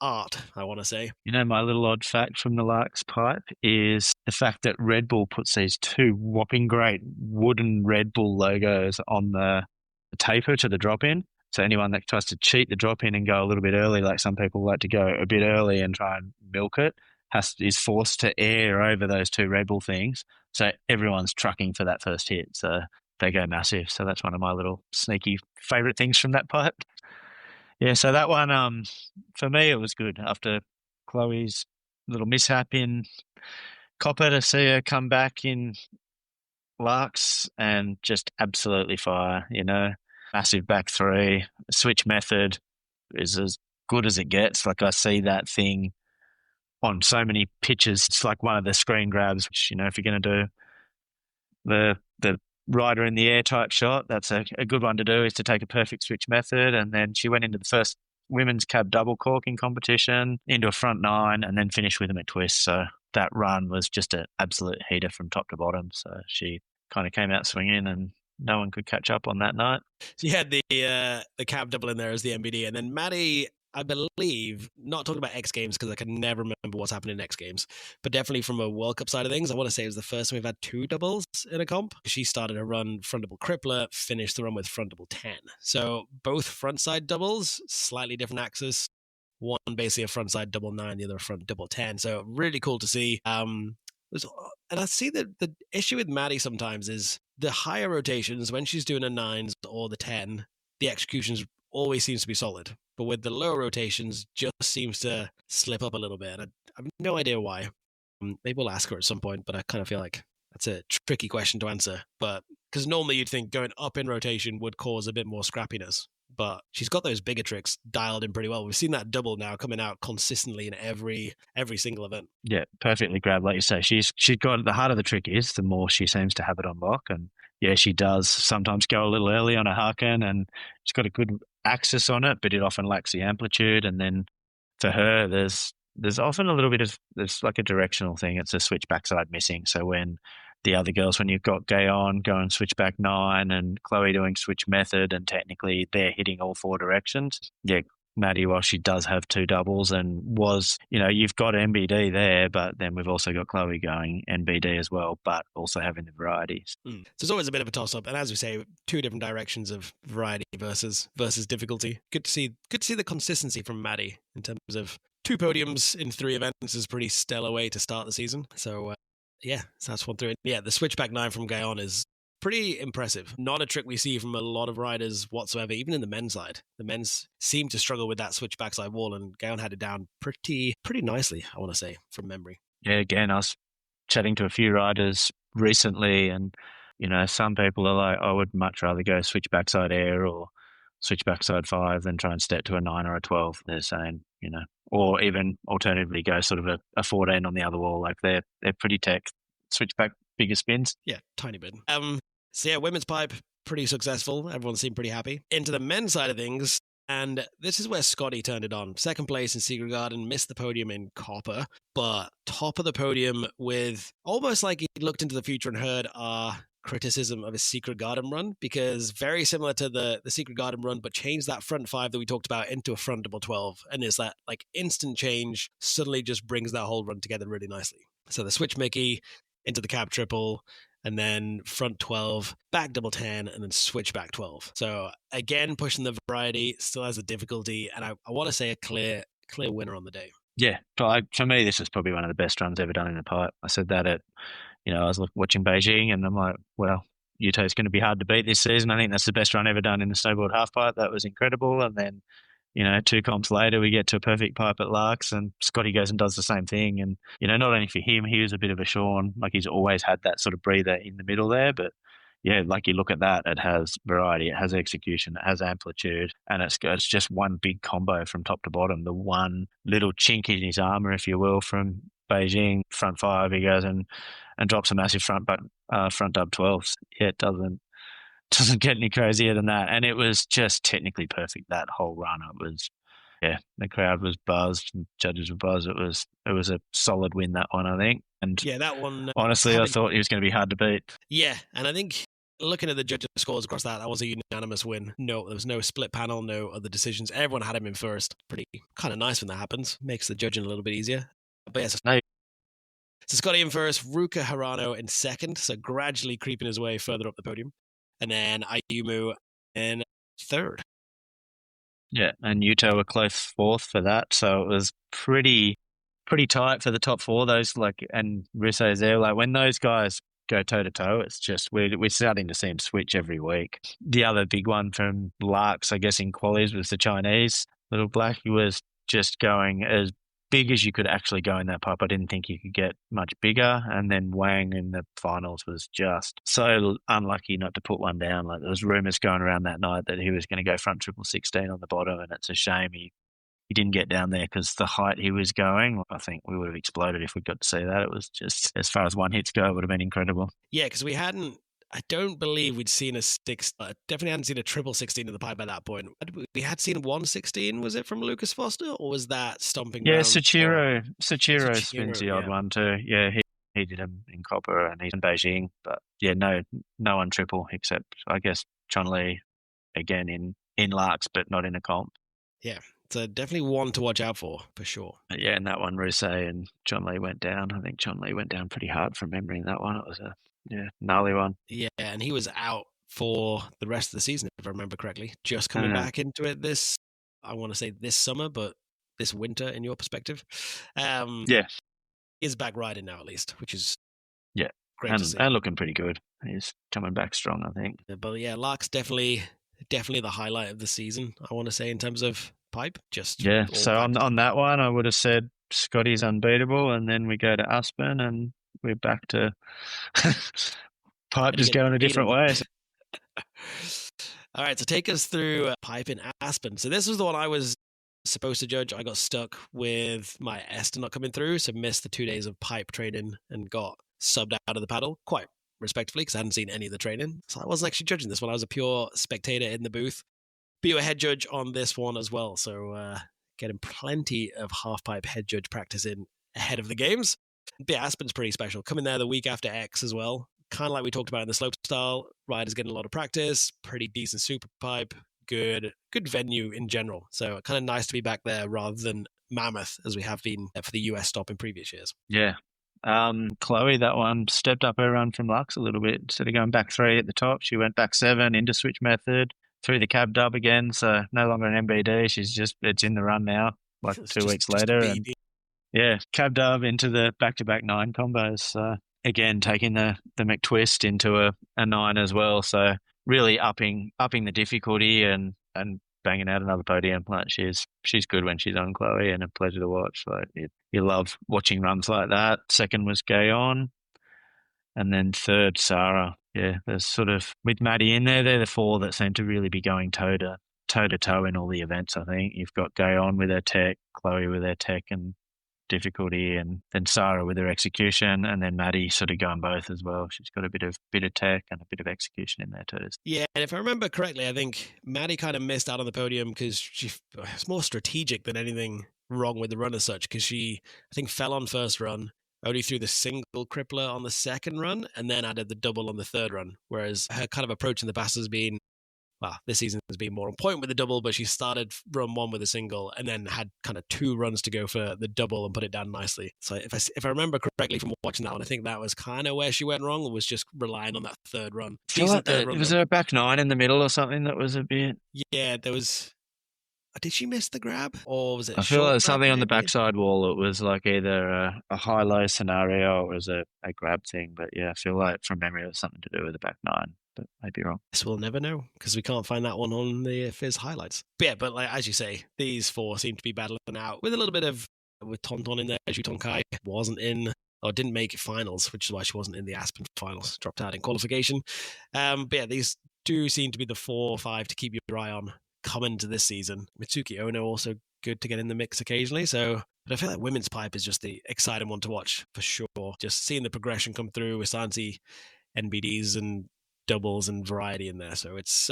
art, I want to say. My little odd fact from the Laax pipe is the fact that Red Bull puts these 2 whopping great wooden Red Bull logos on the taper to the drop-in. So anyone that tries to cheat the drop-in and go a little bit early, like some people like to go a bit early and try and milk it, is forced to air over those 2 Red Bull things. So everyone's trucking for that first hit. So they go massive. So that's one of my little sneaky favourite things from that pipe. Yeah, so that one, for me, it was good after Chloe's little mishap in Copper to see her come back in Laax and just absolutely fire, massive back three, switch method is as good as it gets. Like I see that thing on so many pitches. It's like one of the screen grabs, which, if you're going to do the rider in the air type shot, that's a good one to do, is to take a perfect switch method. And then she went into the first women's cab double corking competition, into a front nine, and then finished with them at twist. So that run was just an absolute heater from top to bottom. So she kind of came out swinging and no one could catch up on that night. So you had the cab double in there as the MBD, and then Maddie, I believe, not talking about X Games because I can never remember what's happened in X Games, but definitely from a World Cup side of things, I want to say it was the first time we've had two doubles in a comp. She started her run front double crippler, finished the run with front double 10. So both front side doubles, slightly different axis. One basically a front side double 9, the other a front double 10. So really cool to see. And I see that the issue with Maddie sometimes is the higher rotations, when she's doing a 9s or the 10, the executions always seems to be solid. But with the lower rotations, just seems to slip up a little bit. I have no idea why. Maybe we'll ask her at some point, but I kind of feel like that's a tricky question to answer. But because normally you'd think going up in rotation would cause a bit more scrappiness. But she's got those bigger tricks dialed in pretty well. We've seen that double now coming out consistently in every single event. Yeah, perfectly grabbed, like you say. She's got, the harder the trick is, the more she seems to have it on lock. And yeah, she does sometimes go a little early on a Harkin, and she's got a good axis on it, but it often lacks the amplitude. And then for her, there's often a little bit of, there's like a directional thing. It's a switch backside missing. So when the other girls, when you've got Gayon going switchback 9 and Chloe doing switch method, and technically they're hitting all 4 directions. Yeah, Maddie, while she does have 2 doubles and was, you've got MBD there, but then we've also got Chloe going NBD as well, but also having the varieties. So it's always a bit of a toss-up. And as we say, 2 different directions of variety versus difficulty. Good to see the consistency from Maddie in terms of 2 podiums in 3 events is a pretty stellar way to start the season. So yeah, so that's 1 through. Yeah, the switchback 9 from Gayon is pretty impressive. Not a trick we see from a lot of riders whatsoever, even in the men's side. The men's seem to struggle with that switch backside wall, and Gayon had it down pretty nicely, I want to say, from memory. Yeah, again, I was chatting to a few riders recently, and, some people are like, I would much rather go switch backside air or switch backside 5 than try and step to a 9 or a 12, they're saying, or even alternatively go sort of a 14 on the other wall. Like they're pretty tech, switch back bigger spins. Yeah, tiny bit. So yeah, women's pipe, pretty successful. Everyone seemed pretty happy. Into the men's side of things, and this is where Scotty turned it on. Second place in Secret Garden, missed the podium in Copper, but top of the podium with almost like he looked into the future and heard our criticism of his Secret Garden run, because very similar to the Secret Garden run, but changed that front 5 that we talked about into a front double 12. And it's that like instant change suddenly just brings that whole run together really nicely. So the switch Mickey into the cab triple, and then front 12, back double 10, and then switch back 12. So again, pushing the variety, still has a difficulty, and I want to say a clear winner on the day. Yeah, for me, this is probably one of the best runs ever done in the pipe. I said that at, I was watching Beijing, and I'm like, well, Yuto's going to be hard to beat this season. I think that's the best run ever done in the snowboard halfpipe. That was incredible. And then, 2 comps later, we get to a perfect pipe at Laax, and Scotty goes and does the same thing. And, not only for him, he was a bit of a Sean, like he's always had that sort of breather in the middle there. But yeah, like you look at that, it has variety, it has execution, it has amplitude, and it's just one big combo from top to bottom. The one little chink in his armor, if you will, from Beijing, front 5, he goes and drops a massive front dub 12. Yeah, it doesn't get any crazier than that. And it was just technically perfect, that whole run. It was, yeah, the crowd was buzzed, and judges were buzzed. It was a solid win, that one, I think. And yeah, that one, honestly, I thought he was going to be hard to beat. Yeah, and I think looking at the judges' scores across that was a unanimous win. No, there was no split panel, no other decisions. Everyone had him in first. Pretty kind of nice when that happens. Makes the judging a little bit easier. But yes, so Scotty in first, Ruka Harano in second, so gradually creeping his way further up the podium. And then Ayumu in third. Yeah, and Yuto a close 4th for that. So it was pretty tight for the top 4. Those and Russo's there. Like when those guys go toe to toe. It's just we're starting to see him switch every week. The other big one from Laax, I guess, in qualies was the Chinese little black. He was just going as big as you could actually go in that pipe. I didn't think you could get much bigger. And then Wang in the finals was just so unlucky not to put one down. Like there was rumours going around that night that he was going to go front triple 16 on the bottom, and it's a shame he didn't get down there because the height he was going, I think we would have exploded if we got to see that. It was just, as far as one hits go, it would have been incredible. Yeah, because I don't believe we'd seen definitely hadn't seen a triple 16 in the pipe by that point. We had seen 116, was it from Lucas Foster, or was that stomping Yeah, ground? Sochiro spins the odd one too. Yeah, he did him in Copper and he's in Beijing. But yeah, no one triple except, I guess, Chun-Li again in Laax, but not in a comp. Yeah, so definitely one to watch out for sure. Yeah, and that one, Rousset and Chun-Li went down. I think Chun-Li went down pretty hard from memory in that one. It was a gnarly one. Yeah, and he was out for the rest of the season, if I remember correctly. Just coming back into it I want to say this summer, but this winter in your perspective. Is back riding now at least, which is great to see. And looking pretty good. He's coming back strong, I think. But yeah, Laax definitely the highlight of the season, I want to say, in terms of pipe. So on that one, I would have said Scotty's unbeatable, and then we go to Aspen, and we're back to pipe just going a different way. All right, so take us through pipe in Aspen. So this was the one I was supposed to judge. I got stuck with my Esther not coming through, so missed the 2 days of pipe training and got subbed out of the paddle quite respectfully because I hadn't seen any of the training. So I wasn't actually judging this one. I was a pure spectator in the booth. But you were head judge on this one as well, so getting plenty of half-pipe head judge practice in ahead of the games. But yeah, Aspen's pretty special. Coming there the week after X as well. Kind of like we talked about in the slope style. Riders getting a lot of practice, pretty decent super pipe, good venue in general. So kind of nice to be back there rather than Mammoth as we have been for the US stop in previous years. Yeah. Chloe, that one, stepped up her run from Laax a little bit. Instead of going back 3 at the top, she went back 7 into switch method, through the cab dub again. So no longer an MBD. It's in the run now, like 2 weeks later. And yeah, cab dub into the back-to-back 9 combos. So again, taking the McTwist into a 9 as well. So really upping the difficulty and banging out another podium. Like she's good when she's on, Chloe, and a pleasure to watch. Like you love watching runs like that. Second was Gayon, and then third Sarah. Yeah, there's sort of with Maddie in there. They're the 4 that seem to really be going toe to toe in all the events. I think you've got Gayon with her tech, Chloe with her tech and difficulty, and then Sarah with her execution, and then Maddie sort of going both as well. She's got a bit of tech and a bit of execution in there too. Yeah, and if I remember correctly, I think Maddie kind of missed out on the podium because it's more strategic than anything wrong with the run as such, because she, I think, fell on first run, only threw the single crippler on the second run, and then added the double on the third run, whereas her kind of approach in the past has been, well, this season has been more on point with the double, but she started run 1 with a single and then had kind of 2 runs to go for the double and put it down nicely. So if I remember correctly from watching that one, I think that was kind of where she went wrong, was just relying on that third run. Was there a back 9 in the middle or something that was a bit... Yeah, there was... Did she miss the grab? Or was it... I feel like something on the backside wall. It was like either a high-low scenario or it was a grab thing. But yeah, I feel like from memory it was something to do with the back 9. But I'd be wrong. This we'll never know because we can't find that one on the Fizz highlights. But yeah, but like as you say, these 4 seem to be battling out with a little bit of with Tonton in there. Zhu Tongkai wasn't in or didn't make finals, which is why she wasn't in the Aspen finals. Dropped out in qualification. But yeah, these do seem to be the 4 or 5 to keep your eye on coming to this season. Mitsuki Ono also good to get in the mix occasionally. So, but I feel like women's pipe is just the exciting one to watch for sure. Just seeing the progression come through with Santi, NBDs and doubles and variety in there. So it's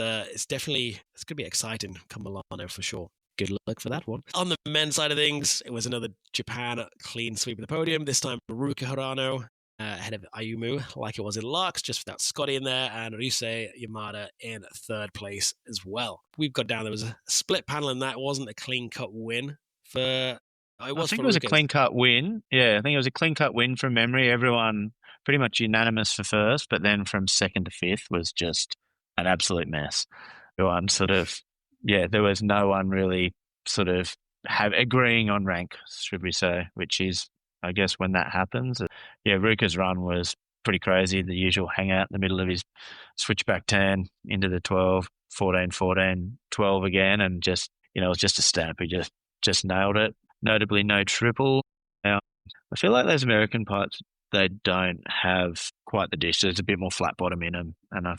definitely, it's going to be exciting come Milano for sure. Good luck for that one. On the men's side of things, it was another Japan clean sweep of the podium. This time, Ruka Hirano ahead of Ayumu, like it was in Laax, just without Scotty in there, and Ryusei Yamada in 3rd place as well. We've got down, there was a split panel in that. It wasn't a clean-cut win for... I think it was a clean-cut win. Yeah, I think it was a clean-cut win from memory. Everyone pretty much unanimous for first, but then from 2nd to 5th was just an absolute mess. Everyone sort of, there was no one really sort of agreeing on rank, should we say, which is, I guess, when that happens. Yeah, Ruka's run was pretty crazy. The usual hangout in the middle of his switchback 10 into the 12, 14, 14, 12 again, and just, it was just a stamp. He just nailed it. Notably, no triple. Now, I feel like those American pipes, they don't have quite the dish. There's a bit more flat bottom in them, and I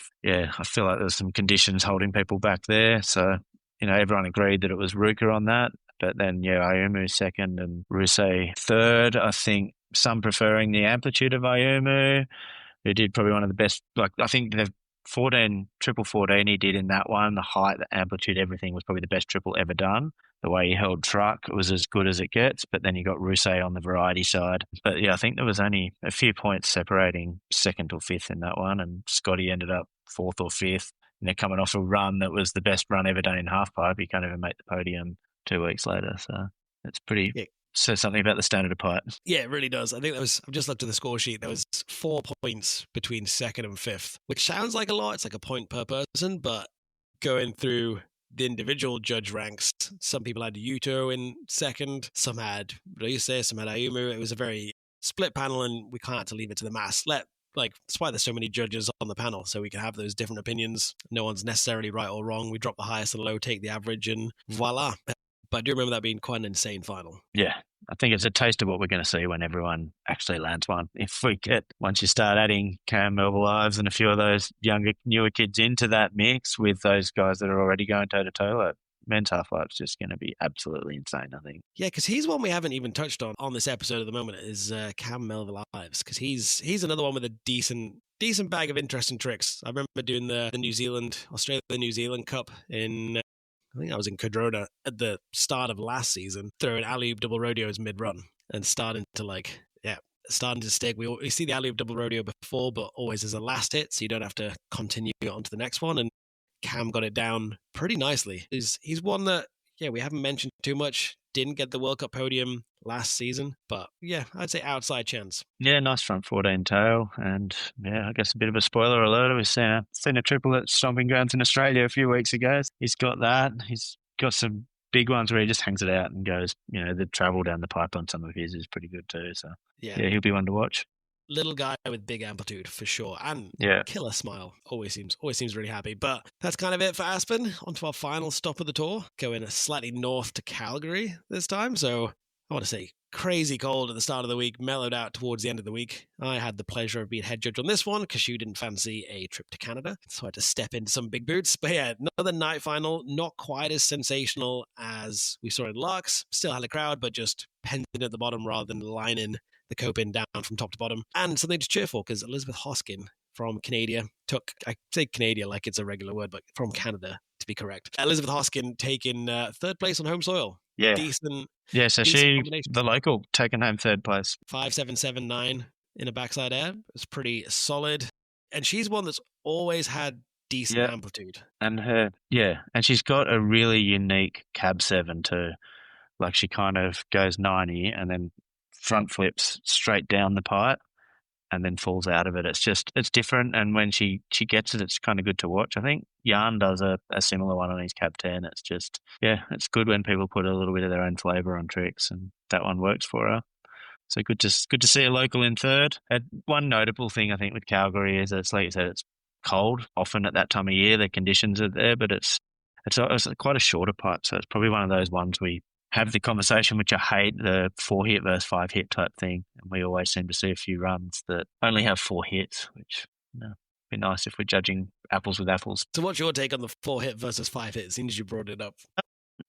feel like there's some conditions holding people back there. So, everyone agreed that it was Ruka on that, but then Ayumu second and Rusey third. I think some preferring the amplitude of Ayumu, who did probably one of the best. Like, I think the triple 14 he did in that one, the height, the amplitude, everything was probably the best triple ever done. The way he held truck, it was as good as it gets. But then you got Rusey on the variety side. But yeah, I think there was only a few points separating second or fifth in that one, and Scotty ended up fourth or fifth. Coming off a run that was the best run ever done in halfpipe, he can't even make the podium 2 weeks later. So it's pretty. Yeah. Says something about the standard of pipe. Yeah, it really does. I think I've just looked at the score sheet. There was 4 points between second and fifth, which sounds like a lot. It's like a point per person, but going through the individual judge ranks, some people had Yuto in second, some had Ryuse, some had Ayumu. It was a very split panel, and we can't have to leave it to the mass. That's why there's so many judges on the panel, so we can have those different opinions. No one's necessarily right or wrong. We drop the highest and low, take the average, and voila. But I do remember that being quite an insane final. Yeah, I think it's a taste of what we're going to see when everyone actually lands one. Once you start adding Cam, Melville Ives and a few of those younger, newer kids into that mix with those guys that are already going toe-to-toe, like, men's half-pipe's just going to be absolutely insane, I think. Yeah, because he's one we haven't even touched on this episode at the moment, is Cam Melville Ives, because he's another one with a decent bag of interesting tricks. I remember doing the Australia-New Zealand Cup in... I think I was in Cadrona at the start of last season, throwing alley-oop double rodeos mid-run and starting to stick. We see the alley-oop double rodeo before, but always as a last hit, so you don't have to continue on to the next one. And Cam got it down pretty nicely. He's one that, we haven't mentioned too much. Didn't get the World Cup podium last season, but I'd say outside chance. Yeah, nice front 14 tail, and I guess a bit of a spoiler alert. We've seen a triple at Stomping Grounds in Australia a few weeks ago. He's got that. He's got some big ones where he just hangs it out and goes. The travel down the pipe on some of his is pretty good too. So he'll be one to watch. Little guy with big amplitude for sure, and killer smile. Always seems really happy. But that's kind of it for Aspen. On to our final stop of the tour, going slightly north to Calgary this time. So I want to say crazy cold at the start of the week, mellowed out towards the end of the week. I had the pleasure of being head judge on this one because you didn't fancy a trip to Canada, so I had to step into some big boots. But another night final, not quite as sensational as we saw in Laax. Still had a crowd, but just pending at the bottom rather than lining the coping down from top to bottom. And something to cheer for, because Elizabeth Hoskin from Canada I say Canada like it's a regular word, but from Canada to be correct. Elizabeth Hoskin taking third place on home soil. Yeah. Decent. Yeah, so she, the local, taking home third place. 5.779 in a backside air. It's pretty solid. And she's one that's always had decent amplitude. And and she's got a really unique cab 7 too. Like, she kind of goes 90 and then front flips straight down the pipe and then falls out of it. It's different, and when she gets it, it's kind of good to watch. I think Jan does a similar one on his cab 10. It's just, it's good when people put a little bit of their own flavour on tricks, and that one works for her. So good to see a local in third. And one notable thing I think with Calgary is it's, like you said, it's cold often at that time of year. The conditions are there, but it's quite a shorter pipe, so it's probably one of those ones we have the conversation, which I hate, the 4-hit versus 5-hit type thing. And we always seem to see a few runs that only have 4 hits, which be nice if we're judging apples with apples. So what's your take on the 4-hit versus 5-hit, as soon as you brought it up?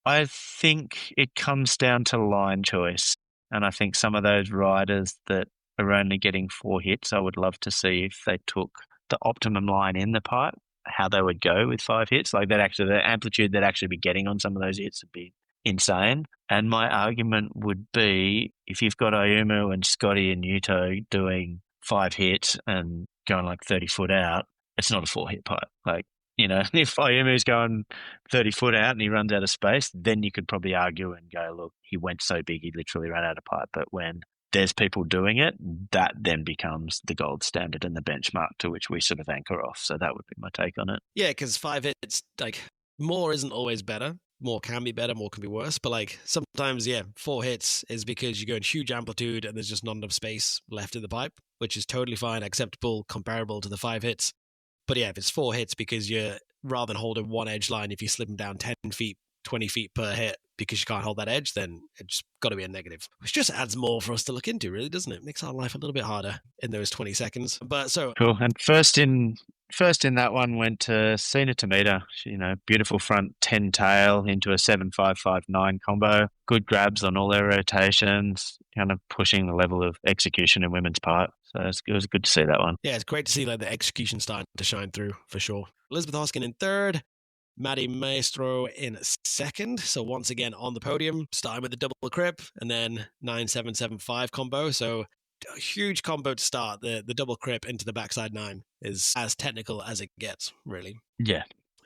I think it comes down to line choice. And I think some of those riders that are only getting 4 hits, I would love to see if they took the optimum line in the pipe, how they would go with 5 hits. Like, that actually, the amplitude they'd actually be getting on some of those hits would be insane. And my argument would be, if you've got Ayumu and Scotty and Yuto doing 5 hits and going like 30 foot out, it's not a 4-hit pipe. Like, if Ayumu's going 30 foot out and he runs out of space, then you could probably argue and go, look, he went so big he literally ran out of pipe. But when there's people doing it, that then becomes the gold standard and the benchmark to which we sort of anchor off. So that would be my take on it. Yeah, because 5 hits, like, more isn't always better. More can be better, more can be worse. But like, sometimes, 4 hits is because you're going huge amplitude and there's just not enough space left in the pipe. which is totally fine, acceptable, comparable to the 5 hits. But yeah, if it's 4 hits because you're, rather than holding one edge line, if you slip them down 10 feet, 20 feet per hit because you can't hold that edge, then it's got to be a negative, which just adds more for us to look into, really, doesn't it? Makes our life a little bit harder in those 20 seconds. But so Cool. And first in that one went to Cena Tomita. Beautiful front 10 tail into a 7.559 combo. Good grabs on all their rotations, kind of pushing the level of execution in women's pipe. So it was good to see that one. Yeah, it's great to see like the execution starting to shine through for sure. Elizabeth Hoskin in third, Maddie Maestro in second. So once again on the podium, starting with the double crip and then 9.775 combo. So a huge combo to start. The double crip into the backside 9 is as technical as it gets, really. Yeah.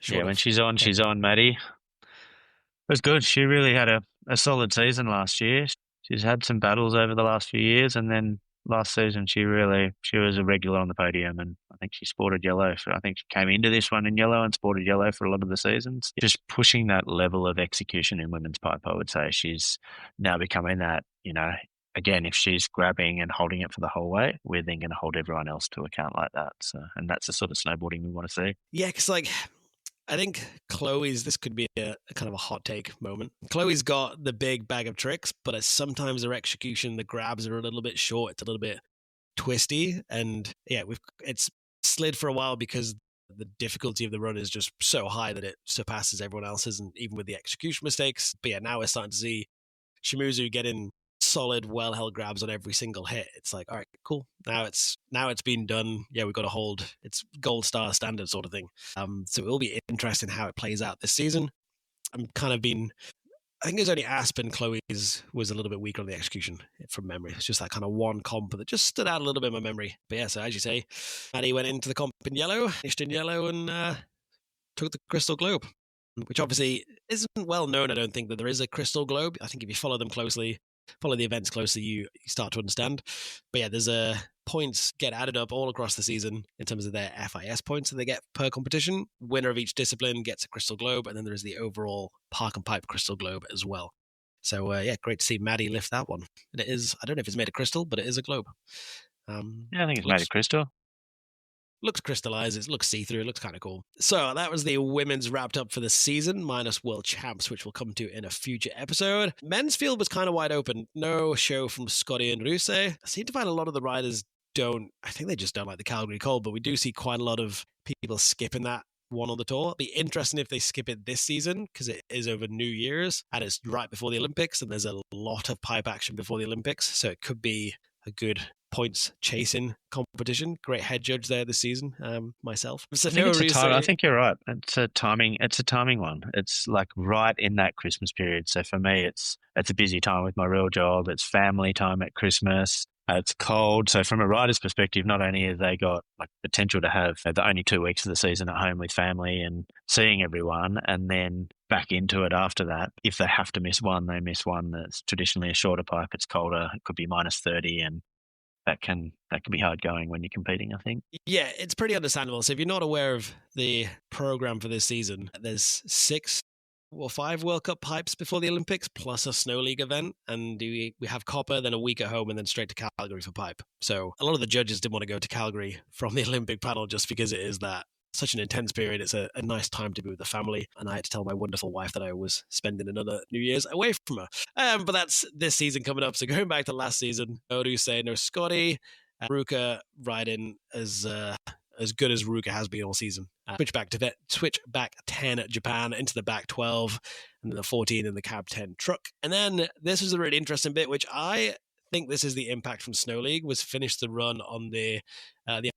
When she's on, Maddie. It was good. She really had a solid season last year. She's had some battles over the last few years, and then last season she was a regular on the podium, and I think she sported yellow. I think she came into this one in yellow and sported yellow for a lot of the seasons. Just pushing that level of execution in women's pipe, I would say. She's now becoming that, again, if she's grabbing and holding it for the whole way, we're then going to hold everyone else to account like that. So, and that's the sort of snowboarding we want to see. Yeah, because I think this could be a kind of a hot take moment. Chloe's got the big bag of tricks, but sometimes her execution, the grabs are a little bit short. It's a little bit twisty. And yeah, it's slid for a while because the difficulty of the run is just so high that it surpasses everyone else's, and even with the execution mistakes. But yeah, now we're starting to see Shimizu getting solid, well-held grabs on every single hit. It's like, all right, cool. Now it's been done. Yeah, we've got to hold. It's gold star standard sort of thing. So it will be interesting how it plays out this season. I think it was only Aspen. Chloe's was a little bit weaker on the execution from memory. It's just that kind of one comp that just stood out a little bit in my memory. But yeah, so as you say, Maddie went into the comp in yellow, finished in yellow, and took the Crystal Globe, which obviously isn't well known. I don't think that there is a Crystal Globe. I think if you follow them closely, follow the events closely, you start to understand. But yeah, there's points get added up all across the season in terms of their FIS points that they get per competition. Winner of each discipline gets a Crystal Globe, and then there's the overall Park and Pipe Crystal Globe as well. So yeah, great to see Maddie lift that one. And it is, I don't know if it's made of crystal, but it is a globe. I think it's made of crystal. Looks crystallized, it looks see-through, it looks kind of cool. So that was the women's wrapped up for the season, minus World Champs, which we'll come to in a future episode. Men's field was kind of wide open. No show from Scotty and Ruse. I seem to find a lot of the riders I think they just don't like the Calgary cold, but we do see quite a lot of people skipping that one on the tour. It'll be interesting if they skip it this season, because it is over New Year's, and it's right before the Olympics, and there's a lot of pipe action before the Olympics, so it could be a good points chasing competition. Great head judge there this season, myself. So I think you're right. It's a timing one. It's like right in that Christmas period. So for me, it's a busy time with my real job. It's family time at Christmas. It's cold. So from a rider's perspective, not only have they got like potential to have the only 2 weeks of the season at home with family and seeing everyone, and then back into it after that. If they have to miss one, they miss one. That's traditionally a shorter pipe. It's colder. It could be minus 30, and that can be hard going when you're competing, I think. Yeah, it's pretty understandable. So if you're not aware of the program for this season, there's 6 or 5 World Cup pipes before the Olympics, plus a snow league event. And we have Copper, then a week at home, and then straight to Calgary for pipe. So a lot of the judges didn't want to go to Calgary from the Olympic panel just because it is such an intense period. It's a nice time to be with the family. And I had to tell my wonderful wife that I was spending another New Year's away from her. But that's this season coming up. So going back to last season, no Ruse, no Scotty, Ruka riding as good as Ruka has been all season. Switch back 10 at Japan into the back 12, and then the 14 in the cab 10 truck. And then this was a really interesting bit, which I think this is the impact from Snow League, was finish the run on the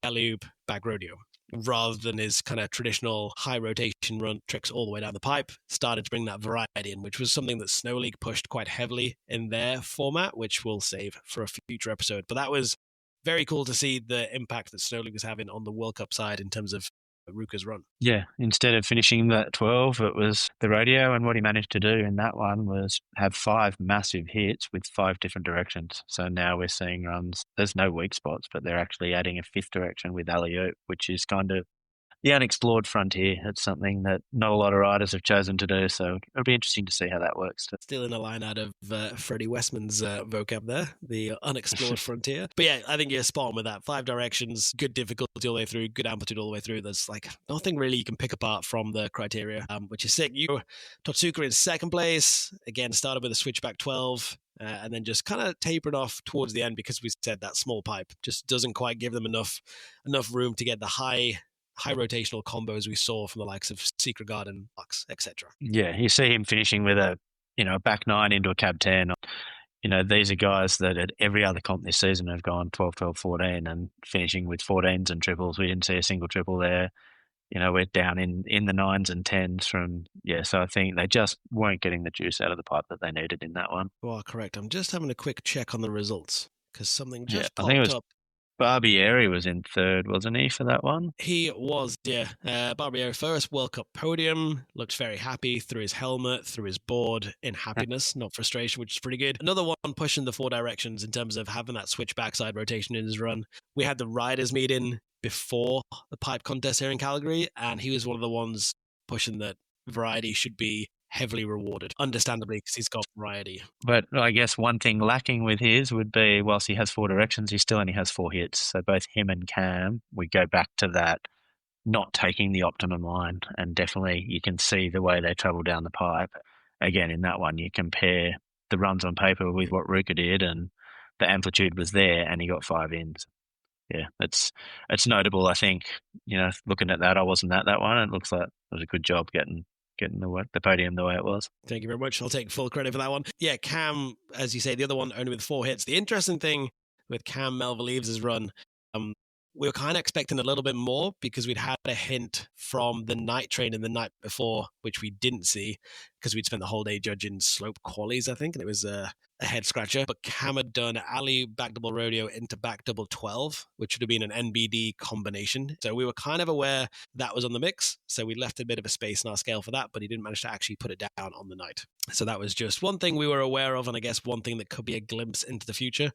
alley-oop back rodeo, rather than his kind of traditional high rotation run tricks all the way down the pipe. Started to bring that variety in, which was something that Snow League pushed quite heavily in their format, which we'll save for a future episode. But that was very cool to see the impact that Snow League was having on the World Cup side in terms of Ruka's run. Yeah, instead of finishing that 12, it was the rodeo, and what he managed to do in that one was have 5 massive hits with 5 different directions. So now we're seeing runs, there's no weak spots, but they're actually adding a 5th direction with alley-oop, which is kind of the unexplored frontier. It's something that not a lot of riders have chosen to do, so it'll be interesting to see how that works. Stealing a line out of Freddie Westman's vocab there, the unexplored frontier. But yeah, I think you're spot on with that. 5 directions, good difficulty all the way through, good amplitude all the way through. There's like nothing really you can pick apart from the criteria, which is sick. You, Totsuka in second place, again, started with a switchback 12. And then just kind of tapered off towards the end because we said that small pipe just doesn't quite give them enough room to get the high rotational combos we saw from the likes of Secret Garden, Laax, etc. Yeah, you see him finishing with a back 9 into a cab 10. These are guys that at every other comp this season have gone 12, 12, 14 and finishing with 14s and triples. We didn't see a single triple there. We're down in the 9s and 10s so I think they just weren't getting the juice out of the pipe that they needed in that one. Well, correct. I'm just having a quick check on the results because something just popped up. Barbieri was in third, wasn't he, for that one? He was, yeah. Barbieri first World Cup podium, looked very happy, through his helmet, through his board, in happiness, not frustration, which is pretty good. Another one pushing the 4 directions in terms of having that switch backside rotation in his run. We had the riders meeting before the pipe contest here in Calgary, and he was one of the ones pushing that variety should be heavily rewarded, understandably, because he's got variety. But I guess one thing lacking with his would be, whilst he has 4 directions, he still only has 4 hits. So both him and Cam, we go back to that not taking the optimum line, and definitely you can see the way they travel down the pipe. Again, in that one, you compare the runs on paper with what Ruka did, and the amplitude was there, and he got 5 ins. Yeah, it's notable. I think, looking at that, I wasn't at that one. It looks like it was a good job getting the podium the way it was. Thank you very much. I'll take full credit for that one. Yeah, Cam, as you say, the other one only with 4 hits. The interesting thing with Cam Melville-Eves' run, we were kind of expecting a little bit more because we'd had a hint from the night training the night before, which we didn't see because we'd spent the whole day judging slope qualies, I think, and it was a head scratcher. But Cam had done alley back double rodeo into back double 12, which would have been an NBD combination. So we were kind of aware that was on the mix. So we left a bit of a space in our scale for that, but he didn't manage to actually put it down on the night. So that was just one thing we were aware of, and I guess one thing that could be a glimpse into the future.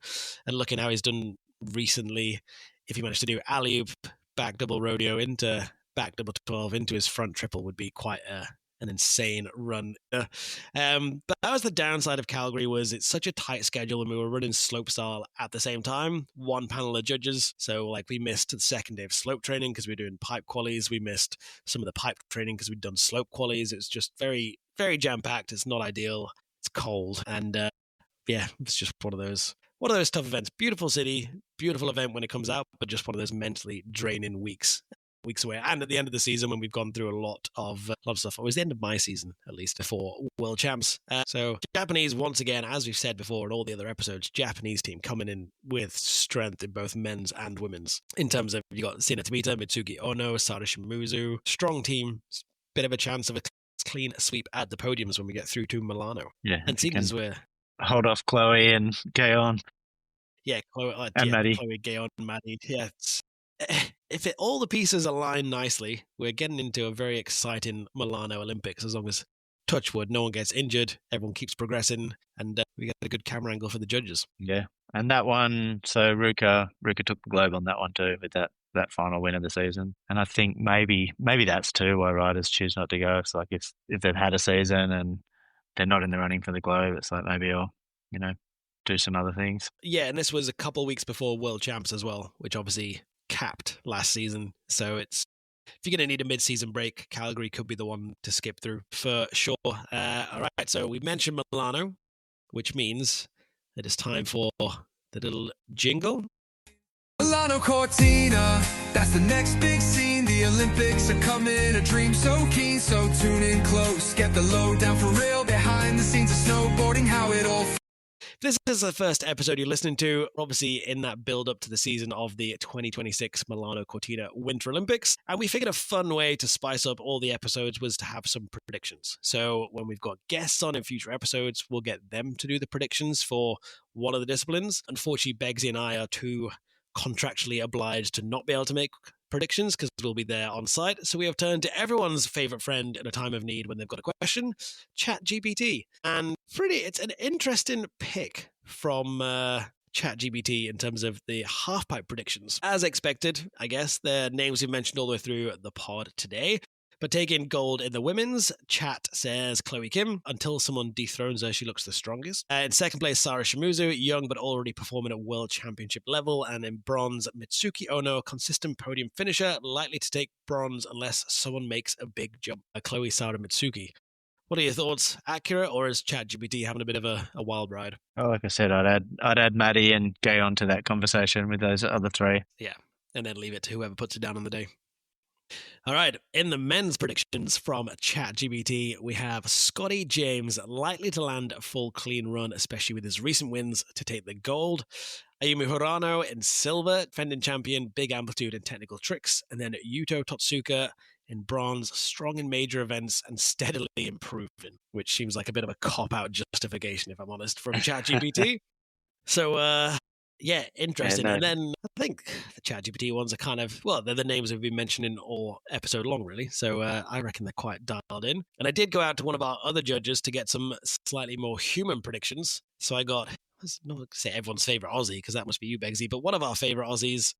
And looking how he's done recently, if he managed to do alley-oop back double rodeo into back double 12 into his front triple would be quite an insane run. But that was the downside of Calgary, was it's such a tight schedule and we were running slopestyle at the same time, 1 panel of judges. So like we missed the second day of slope training because we were doing pipe qualies. We missed some of the pipe training because we'd done slope qualies. It was just very, very jam-packed. It's not ideal. It's cold. And it's just one of those tough events. Beautiful city, beautiful event when it comes out, but just one of those mentally draining weeks away. And at the end of the season, when we've gone through a lot of stuff, it was the end of my season, at least, before World Champs. So Japanese, once again, as we've said before in all the other episodes, Japanese team coming in with strength in both men's and women's. In terms of, you got Sina Tomita, Mitsuki Ono, Sada Shimizu, strong team, bit of a chance of a clean sweep at the podiums when we get through to Milano. Yeah, and seeing as we're hold off Chloe and Gaon. Yeah, Chloe, and Maddie. Chloe, Gaon, and Maddie. Yeah, if all the pieces align nicely, we're getting into a very exciting Milano Olympics. As long as, touch wood, no one gets injured, everyone keeps progressing, and we get a good camera angle for the judges. Yeah, and that one, so Ruka took the globe on that one too with that final win of the season. And I think maybe that's too why riders choose not to go. It's like if they've had a season and they're not in the running for the globe, it's like maybe I'll, do some other things. Yeah, and this was a couple of weeks before World Champs as well, which obviously capped last season. So if you're going to need a mid-season break, Calgary could be the one to skip through for sure. All right, so we mentioned Milano, which means it is time for the little jingle. Milano Cortina, that's the next big scene. The Olympics are coming, a dream so keen. So tune in close, get the lowdown for real. Behind the scenes of snowboarding, how it all. This is the first episode you're listening to, obviously in that build-up to the season of the 2026 Milano Cortina Winter Olympics. And we figured a fun way to spice up all the episodes was to have some predictions. So when we've got guests on in future episodes, we'll get them to do the predictions for one of the disciplines. Unfortunately, Beggsy and I are too contractually obliged to not be able to make predictions because we'll be there on site. So we have turned to everyone's favorite friend in a time of need when they've got a question, ChatGPT. And it's an interesting pick from ChatGPT in terms of the halfpipe predictions. As expected, I guess, the names we've mentioned all the way through the pod today. But taking gold in the women's, Chat says Chloe Kim. Until someone dethrones her, she looks the strongest. In second place, Sara Shimizu, young but already performing at world championship level. And in bronze, Mitsuki Ono, consistent podium finisher, likely to take bronze unless someone makes a big jump. Chloe, Sara, Mitsuki. What are your thoughts? Accurate, or is ChatGPT having a bit of a wild ride? Oh, like I said, I'd add Maddie and Gay onto that conversation with those other three. Yeah, and then leave it to whoever puts it down on the day. All right, in the men's predictions from ChatGPT, we have Scotty James likely to land a full clean run, especially with his recent wins to take the gold. Ayumu Hirano in silver, defending champion, big amplitude and technical tricks. And then Yuto Totsuka in bronze, strong in major events and steadily improving, which seems like a bit of a cop-out justification, if I'm honest, from ChatGPT. So, yeah, interesting. Yeah, no. And then I think the ChatGPT ones are kind of, well, they're the names we've been mentioning all episode long, really. So I reckon they're quite dialed in. And I did go out to one of our other judges to get some slightly more human predictions. So I got, let's not say everyone's favorite Aussie, because that must be you, Beggsy, but one of our favorite Aussies,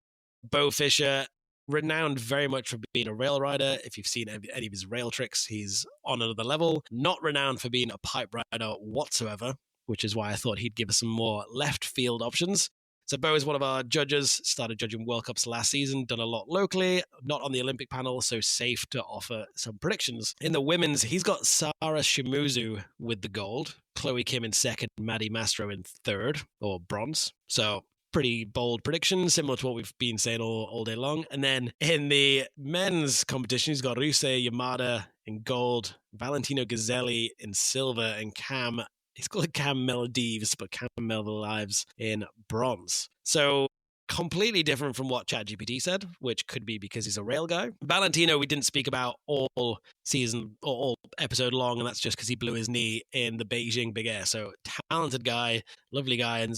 Bo Fisher, renowned very much for being a rail rider. If you've seen any of his rail tricks, he's on another level. Not renowned for being a pipe rider whatsoever, which is why I thought he'd give us some more left field options. So Bo is one of our judges, started judging World Cups last season, done a lot locally, not on the Olympic panel, so safe to offer some predictions. In the women's, he's got Sara Shimizu with the gold, Chloe Kim in second, Maddie Mastro in third, or bronze. So pretty bold prediction, similar to what we've been saying all day long. And then in the men's competition, he's got Ryusei Yamada in gold, Valentino Gazzelli in silver, and Cam, he's called it Cam Melodives, but Cam Lives in bronze. So completely different from what ChatGPT said, which could be because he's a rail guy. Valentino, we didn't speak about all season or all episode long, and that's just because he blew his knee in the Beijing Big Air. So talented guy, lovely guy, and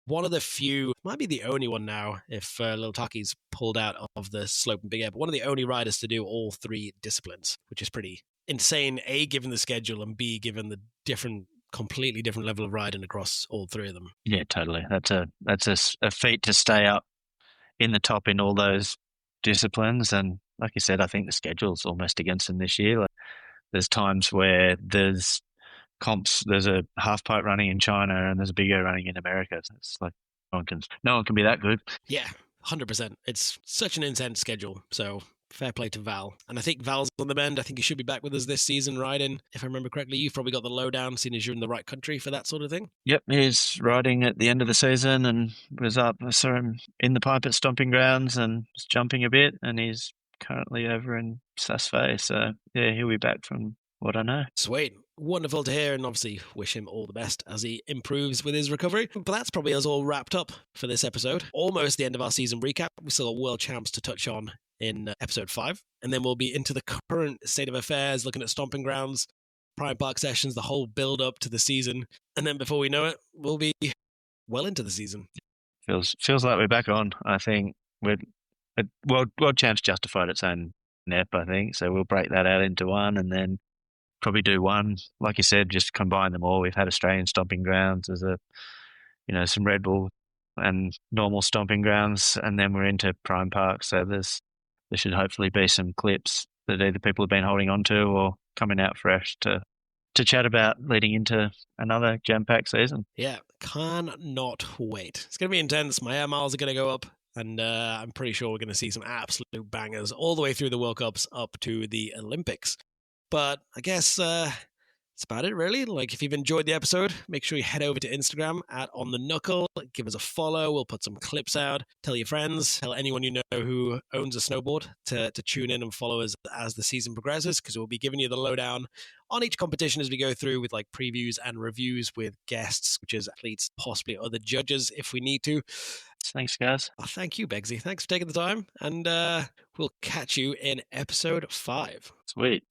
one of the few, might be the only one now, if Lil Taki's pulled out of the slope and Big Air, but one of the only riders to do all three disciplines, which is pretty insane, A, given the schedule, and B, given the completely different level of riding across all three of them. Yeah, totally. That's a feat to stay up in the top in all those disciplines. And like you said, I think the schedule's almost against them this year. Like, there's times where there's comps, there's a half pipe running in China and there's a big air running in America. So it's like no one can be that good. Yeah, 100%. It's such an intense schedule. So fair play to Val. And I think Val's on the mend. I think he should be back with us this season riding. If I remember correctly, you've probably got the lowdown, seeing as you're in the right country for that sort of thing. Yep, he's riding at the end of the season and was up. I saw him in the pipe at Stomping Grounds and was jumping a bit, and he's currently over in Saas-Fee. So yeah, he'll be back from what I know. Sweet. Wonderful to hear, and obviously wish him all the best as he improves with his recovery. But that's probably us all wrapped up for this episode. Almost the end of our season recap. We still got World Champs to touch on in episode 5. And then we'll be into the current state of affairs, looking at Stomping Grounds, Prime Park sessions, the whole build up to the season. And then before we know it, we'll be well into the season. Feels like we're back on. I think World Champs justified its own nep, I think. So we'll break that out into one and then probably do one, like you said, just combine them all. We've had Australian Stomping Grounds, there's some Red Bull and normal Stomping Grounds, and then we're into Prime Park. So there should hopefully be some clips that either people have been holding on to or coming out fresh to chat about leading into another jam-packed season. Yeah, cannot wait. It's going to be intense. My air miles are going to go up, and I'm pretty sure we're going to see some absolute bangers all the way through the World Cups up to the Olympics. But I guess that's about it, really. Like, if you've enjoyed the episode, make sure you head over to Instagram @OnTheKnuckle. Give us a follow. We'll put some clips out. Tell your friends. Tell anyone you know who owns a snowboard to tune in and follow us as the season progresses, because we'll be giving you the lowdown on each competition as we go through with like previews and reviews with guests, which is athletes, possibly other judges if we need to. Thanks, guys. Oh, thank you, Beggsy. Thanks for taking the time. And we'll catch you in episode 5. Sweet.